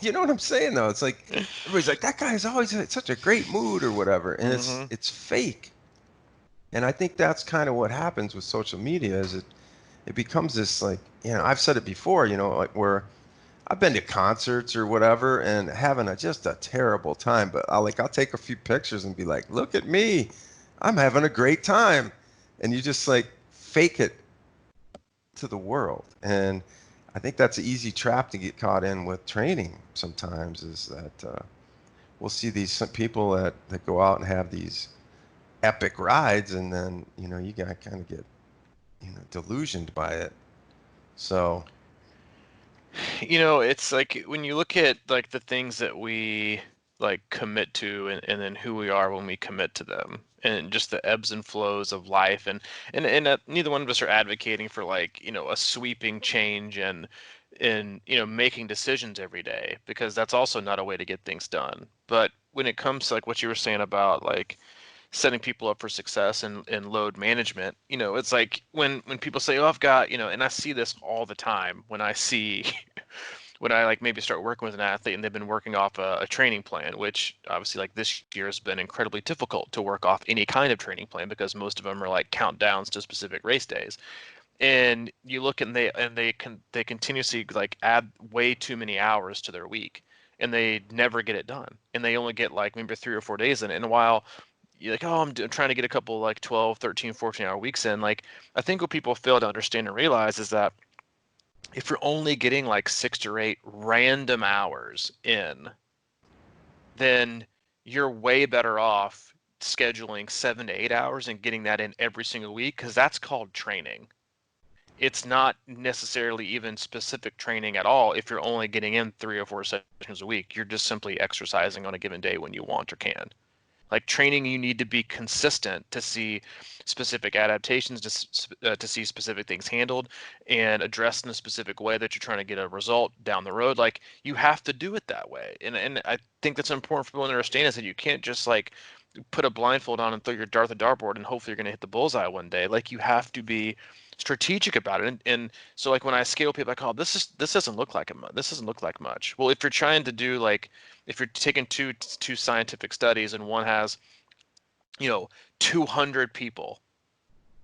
you know what I'm saying though? It's like everybody's like that guy's always in such a great mood or whatever, and it's Mm-hmm. it's fake. And I think that's kind of what happens with social media is it becomes this like, I've said it before, like where I've been to concerts or whatever and having just a terrible time, but I'll take a few pictures and be like, look at me, I'm having a great time, and you just like fake it to the world. And I think that's an easy trap to get caught in with training sometimes is that we'll see these some people that go out and have these epic rides, and then, you got to kind of get, delusioned by it. So, It's like when you look at like the things that we like commit to and then who we are when we commit to them and just the ebbs and flows of life and neither one of us are advocating for like, a sweeping change and making decisions every day because that's also not a way to get things done. But when it comes to like what you were saying about like setting people up for success and load management, it's like when people say, oh, I've got, and I see this all the time when I see when I like maybe start working with an athlete and they've been working off a training plan, which obviously like this year has been incredibly difficult to work off any kind of training plan because most of them are like countdowns to specific race days. And you look and they continuously like add way too many hours to their week and they never get it done. And they only get like maybe 3 or 4 days in it. And while you're like, oh, trying to get a couple like 12, 13, 14-hour weeks in, like I think what people fail to understand and realize is that if you're only getting like 6 or 8 random hours in, then you're way better off scheduling 7 to 8 hours and getting that in every single week because that's called training. It's not necessarily even specific training at all if you're only getting in 3 or 4 sessions a week. You're just simply exercising on a given day when you want or can. Like training, you need to be consistent to see specific adaptations, to see specific things handled and addressed in a specific way that you're trying to get a result down the road. Like you have to do it that way. And I think that's important for people to understand is that you can't just like put a blindfold on and throw your dart at the dartboard and hopefully you're going to hit the bullseye one day. Like you have to be strategic about it. And so like when I scale people, like, oh, this doesn't look like this doesn't look like much. Well, if you're trying to do like if you're taking two scientific studies and one has, you know, 200 people,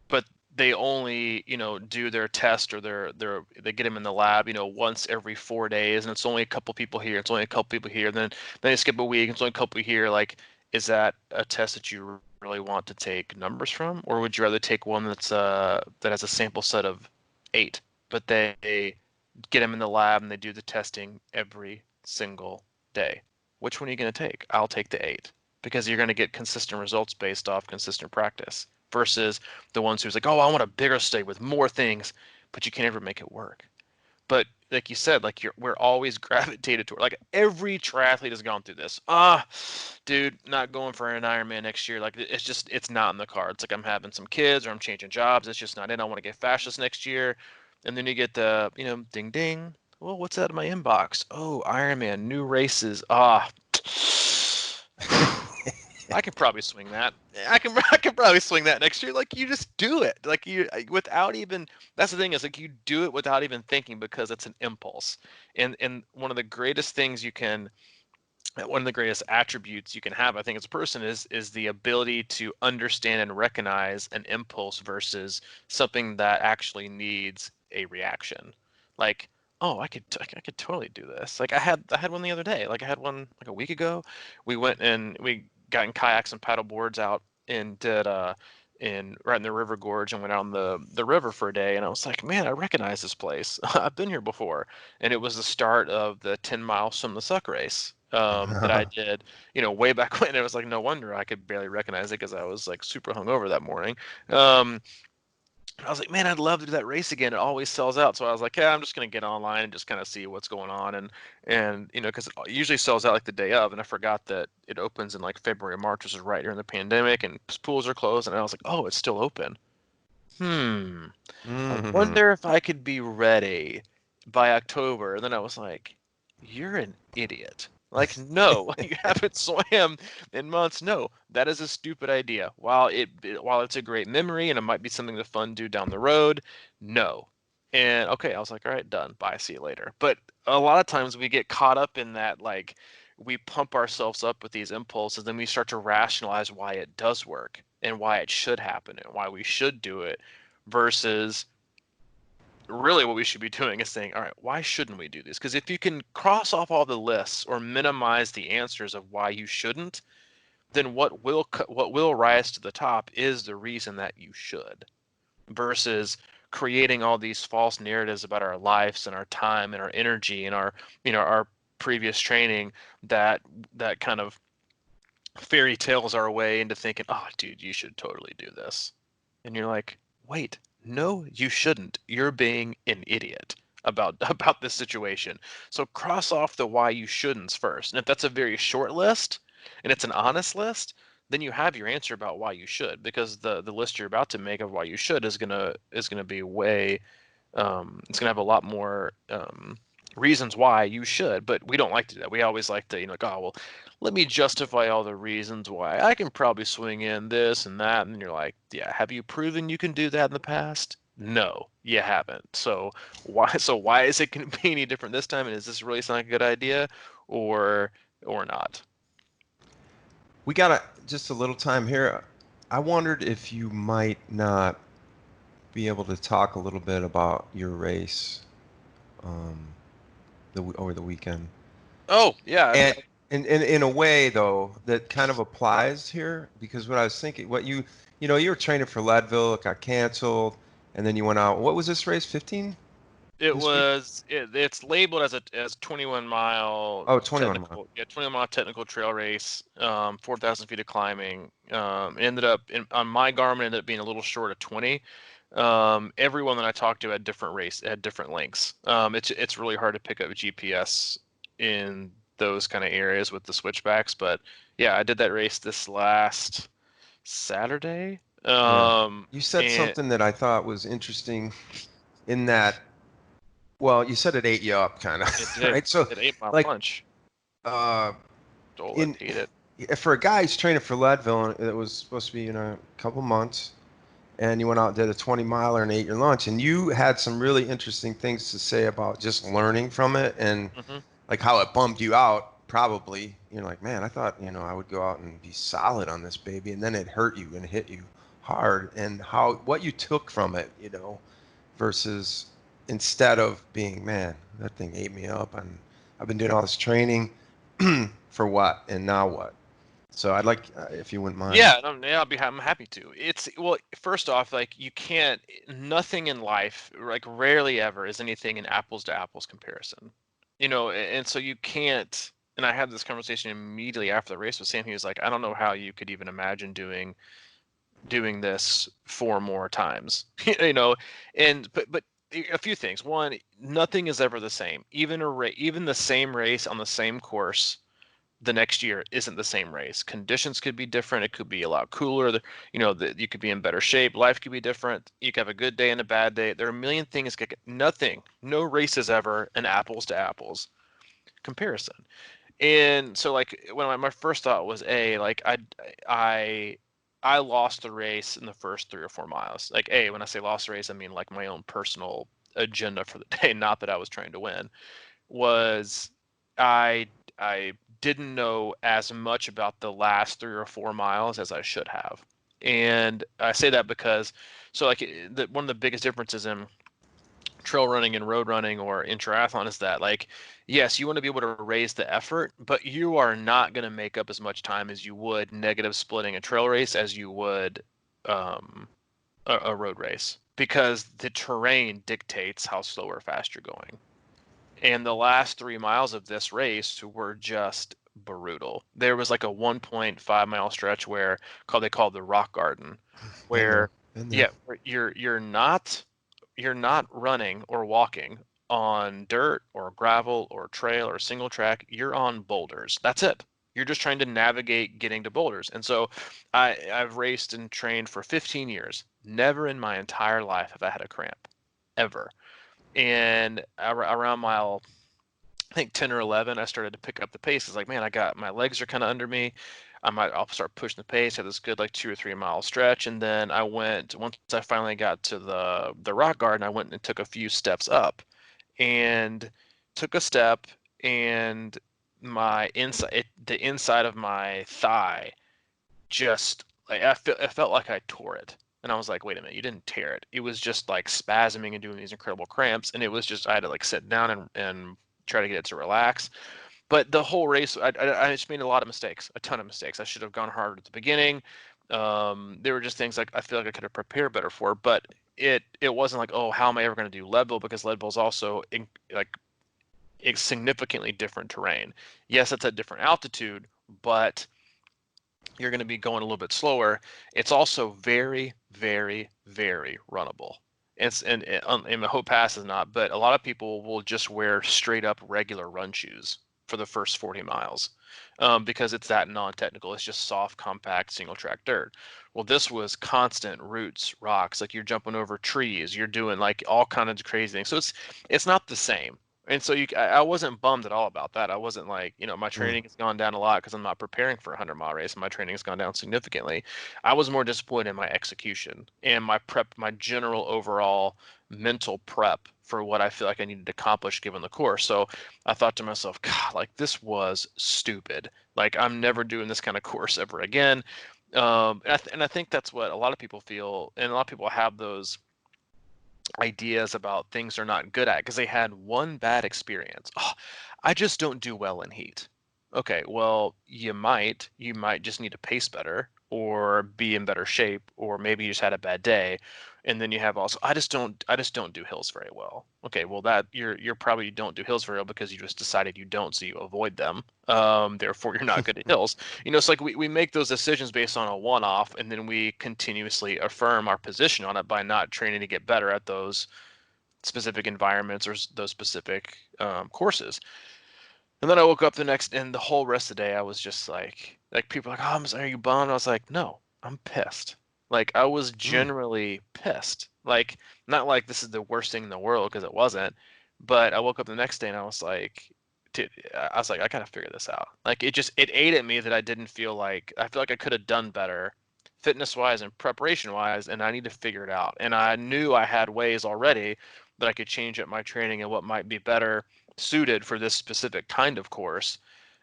but they only, do their test or they get them in the lab, once every 4 days, and it's only a couple people here, it's only a couple people here, then they skip a week, it's only a couple here. Like, is that a test that you really want to take numbers from, or would you rather take one that has a sample set of 8, but they get them in the lab and they do the testing every single day? Which one are you going to take? I'll take the 8 because you're going to get consistent results based off consistent practice versus the ones who's like, oh, I want a bigger study with more things, but you can never make it work. But like you said, like we're always gravitated toward, like every triathlete has gone through this. Dude, not going for an Ironman next year. Like it's not in the cards. Like I'm having some kids or I'm changing jobs. It's just not in. I want to get fascist next year. And then you get the, ding ding. Well, what's that in my inbox? Oh, Ironman, new races. I can probably swing that. I can probably swing that next year. Like you just do it. Like you without even that's the thing is like you do it without even thinking because it's an impulse. And one of the greatest things you can one of the greatest attributes you can have, I think, as a person is the ability to understand and recognize an impulse versus something that actually needs a reaction. Like, oh, I could totally do this. Like I had one the other day. Like I had one like a week ago. We went and we got in kayaks and paddle boards out and did in right in the river gorge and went out on the river for a day, and I was like, man, I recognize this place. I've been here before. And it was the start of the 10 miles from the suck race that I did, way back when. It was like no wonder I could barely recognize it because I was like super hungover that morning. Um, I was like, man, I'd love to do that race again. It always sells out, so I was like, yeah, I'm just gonna get online and just kind of see what's going on, and because it usually sells out like the day of, and I forgot that it opens in like February or March, which is right during the pandemic, and pools are closed, and I was like, oh, it's still open. Hmm. I Mm. wonder if I could be ready by October. And then I was like, you're an idiot. Like, no, you haven't swam in months. No, that is a stupid idea. While it's a great memory and it might be something to fun do down the road, no. And okay, I was like, all right, done. Bye, see you later. But a lot of times we get caught up in that, like, we pump ourselves up with these impulses, then we start to rationalize why it does work and why it should happen and why we should do it versus really what we should be doing is saying, all right, why shouldn't we do this? Because if you can cross off all the lists or minimize the answers of why you shouldn't, then what will rise to the top is the reason that you should, versus creating all these false narratives about our lives and our time and our energy and our previous training that kind of fairy tales our way into thinking, oh, dude, you should totally do this. And you're like, wait, no, you shouldn't. You're being an idiot about this situation. So cross off the why you shouldn'ts first. And if that's a very short list and it's an honest list, then you have your answer about why you should, because the list you're about to make of why you should is gonna be way it's gonna have a lot more reasons why you should, but we don't like to do that. We always like to, like, oh well, let me justify all the reasons why I can probably swing in this and that, and you're like, yeah, have you proven you can do that in the past? No, you haven't. So why is it going to be any different this time? And is this really sound like a good idea, or not? We got just a little time here. I wondered if you might not be able to talk a little bit about your race um, over the weekend. Oh yeah, And in a way though that kind of applies here because what I was thinking, you were training for Leadville, it got canceled, and then you went out. What was this race? 15 this week? it's labeled as a 21 mile Oh, 21 mile. technical, yeah, 21 mile technical trail race, 4,000 feet of climbing. It ended up on my Garmin ended up being a little short of 20. Everyone that I talked to had different lengths. It's really hard to pick up GPS in those kind of areas with the switchbacks, but yeah, I did that race this last Saturday. Yeah. You said And something that I thought was interesting in that, well, you said it ate you up kind of, it did. right? So It ate my like lunch. uh Stole it, in ate it. for a guy who's training for Leadville, and it was supposed to be in a couple months, and you went out and did a 20 miler and ate your lunch, and you had some really interesting things to say about just learning from it and Hmm. like how it bummed you out probably. You're like, man, I thought, I would go out and be solid on this baby, and then it hurt you and hit you hard, and how what you took from it, versus instead of being, man, that thing ate me up, and I've been doing all this training for what, and now what? So I'd like, if you wouldn't mind. Yeah, no, yeah, I'm happy to. It's well, first off, like you can't, nothing in life, like rarely ever is anything an apples to apples comparison. And so you can't. And I had this conversation immediately after the race with Sam. He was like, I don't know how you could even imagine doing this 4 more times. you know, but a few things. One, nothing is ever the same. Even the same race on the same course the next year isn't the same race. Conditions could be different. It could be a lot cooler. You could be in better shape. Life could be different. You could have a good day and a bad day. There are a million things. No race is ever an apples to apples comparison. And so like when my first thought was like I I lost the race in the first 3 or 4 miles. Like when I say lost the race, I mean like my own personal agenda for the day, not that I was trying to win. Was I I didn't know as much about the last 3 or 4 miles as I should have. And I say that because so like one of the biggest differences in trail running and road running or in triathlon is that like yes, you want to be able to raise the effort, but you are not going to make up as much time as you would negative splitting a trail race as you would um, a road race, because the terrain dictates how slow or fast you're going. And the last 3 miles of this race were just brutal. There was like a 1.5 mile stretch where they call the rock garden, Been there. where Been there. yeah, where you're not running or walking on dirt or gravel or trail or single track. You're on boulders. That's it. You're just trying to navigate getting to boulders. And so I've raced and trained for 15 years. Never in my entire life have I had a cramp, ever. And around mile, I think 10 or 11, I started to pick up the pace. It's like, man, I got my legs are kind of under me. I'll start pushing the pace. Had this good like 2 or 3 mile stretch, and then I went once I finally got to the rock garden. I went and took a few steps up, and took a step, and the inside of my thigh just like I felt like I tore it. And I was like, wait a minute, you didn't tear it. It was just like spasming and doing these incredible cramps. And it was just, I had to like sit down and try to get it to relax. But the whole race, I just made a lot of mistakes, a ton of mistakes. I should have gone harder at the beginning. There were just things like I feel like I could have prepared better for, but it wasn't like, oh, how am I ever going to do Leadville? Because Leadville is also like it's significantly different terrain. Yes, it's at different altitude, but you're going to be going a little bit slower. It's also very, very, very runnable. And Hope Pass is not, but a lot of people will just wear straight up regular run shoes for the first 40 miles, because it's that non-technical. It's just soft, compact, single track dirt. Well, this was constant roots, rocks, like you're jumping over trees, you're doing like all kinds of crazy things. So it's not the same. And so I wasn't bummed at all about that. I wasn't like, my Mm. training has gone down a lot because I'm not preparing for a 100-mile race. My training has gone down significantly. I was more disappointed in my execution and my prep, my general overall mental prep for what I feel like I needed to accomplish given the course. So I thought to myself, God, like this was stupid. Like I'm never doing this kind of course ever again. And I think that's what a lot of people feel, and a lot of people have those ideas about things they're not good at because they had one bad experience. Oh, I just don't do well in heat. Okay, well, you might just need to pace better or be in better shape, or maybe you just had a bad day. And then you have also, I just don't do hills very well. Okay, well that you're probably don't do hills very well because you just decided you don't, so you avoid them. Therefore you're not good at hills. It's like we make those decisions based on a one-off, and then we continuously affirm our position on it by not training to get better at those specific environments or those specific courses. And then I woke up and the whole rest of the day I was just like people are like, oh, are you bummed? I was like, no, I'm pissed. Like I was Mm. generally pissed. Like not like this is the worst thing in the world, because it wasn't. But I woke up the next day and I was like, dude, I was like, I gotta figure this out. Like it ate at me that I feel like I could have done better fitness wise and preparation wise, and I need to figure it out. And I knew I had ways already that I could change up my training and what might be better suited for this specific kind of course.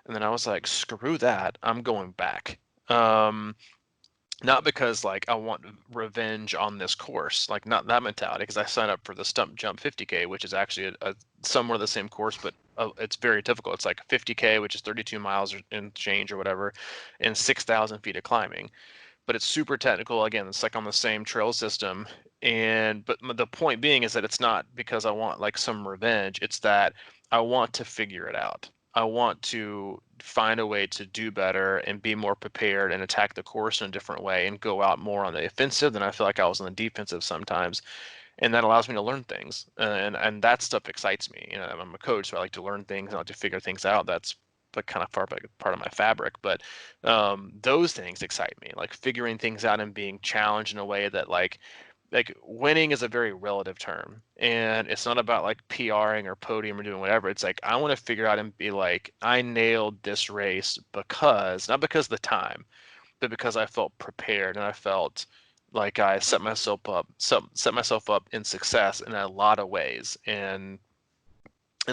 And then I was like, screw that, I'm going back. Um, Not because like I want revenge on this course, like not that mentality, because I signed up for the Stump Jump 50K, which is actually a somewhere the same course, but it's very difficult. It's like 50K, which is 32 miles and change or whatever, and 6,000 feet of climbing, but it's super technical. Again, it's like on the same trail system. And but the point being is that it's not because I want like some revenge. It's that I want to figure it out. I want to find a way to do better and be more prepared and attack the course in a different way and go out more on the offensive than I feel like I was on the defensive sometimes. And that allows me to learn things. And that stuff excites me. I'm a coach, so I like to learn things. I like to figure things out. That's like kind of part of my fabric. But those things excite me, like figuring things out and being challenged in a way that like like winning is a very relative term, and it's not about like PRing or podium or doing whatever. It's like I want to figure out and be like, I nailed this race because not because of the time, but because I felt prepared and I felt like I set myself up in success in a lot of ways. And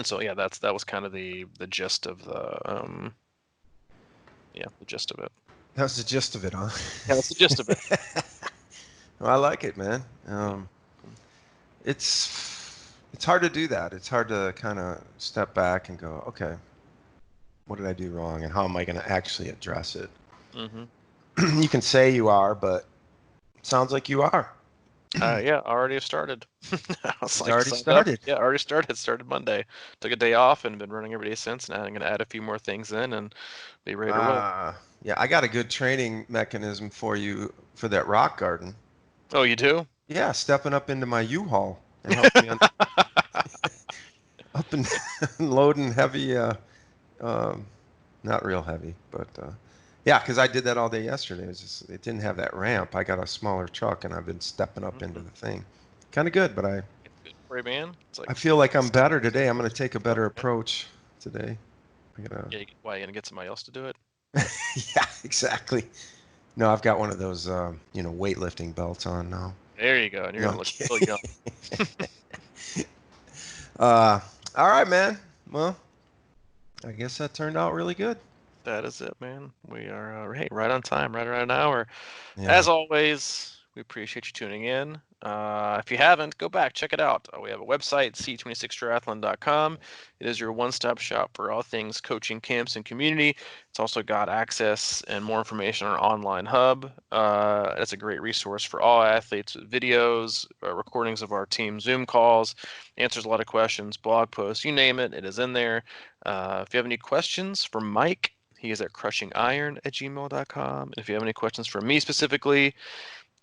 so yeah, that was kind of the gist of the the gist of it. That was the gist of it, huh? Yeah, that's the gist of it. Well, I like it, man. It's hard to do that. It's hard to kind of step back and go, okay, what did I do wrong, and how am I going to actually address it? Mm-hmm. You can say you are, but it sounds like you are. Yeah, already started. I was like, Already signed up. started. Yeah, already started. Started Monday. Took a day off and been running every day since. Now I'm gonna add a few more things in and be ready to roll. Yeah, I got a good training mechanism for you for that rock garden. Oh, you do? Yeah, stepping up into my U-Haul and help me up and loading heavy, not real heavy, but yeah, because I did that all day yesterday. It didn't have that ramp. I got a smaller truck and I've been stepping up into the thing. Kind of good, but It's good for you, man. It's like I feel like I'm step better today. I'm going to take a better up, approach today. I gotta, yeah, why you gonna get somebody else to do it? yeah, exactly. No, I've got one of those, weightlifting belts on now. There you go. And you're No, gonna look so young. all right, man. Well, I guess that turned out really good. That is it, man. We are hey, right on time, right around an hour. Yeah. As always, we appreciate you tuning in. If you haven't, go back, check it out. We have a website, C26Triathlon.com. It is your one-stop shop for all things coaching, camps, and community. It's also got access and more information on our online hub. It's a great resource for all athletes with videos, recordings of our team Zoom calls, answers a lot of questions, blog posts, you name it, it is in there. If you have any questions for Mike, he is at crushingiron@gmail.com. If you have any questions for me specifically,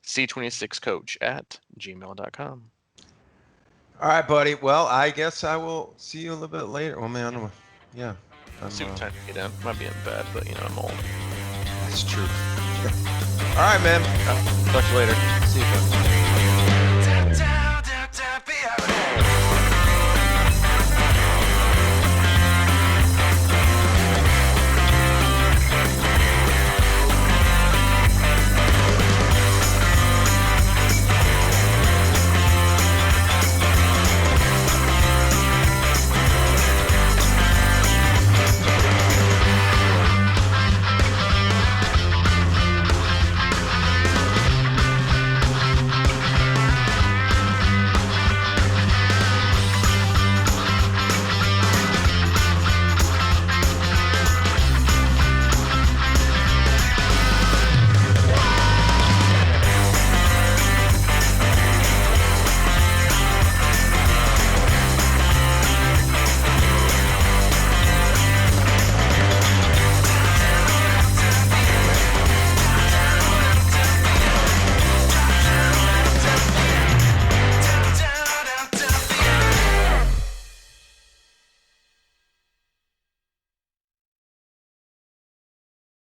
C26coach@gmail.com. All right, buddy. Well, I guess I will see you a little bit later. Well, man, yeah. See what time to get in. Might be in bed, but I'm old. That's true. All right, man. Talk to you later. See you, buddy.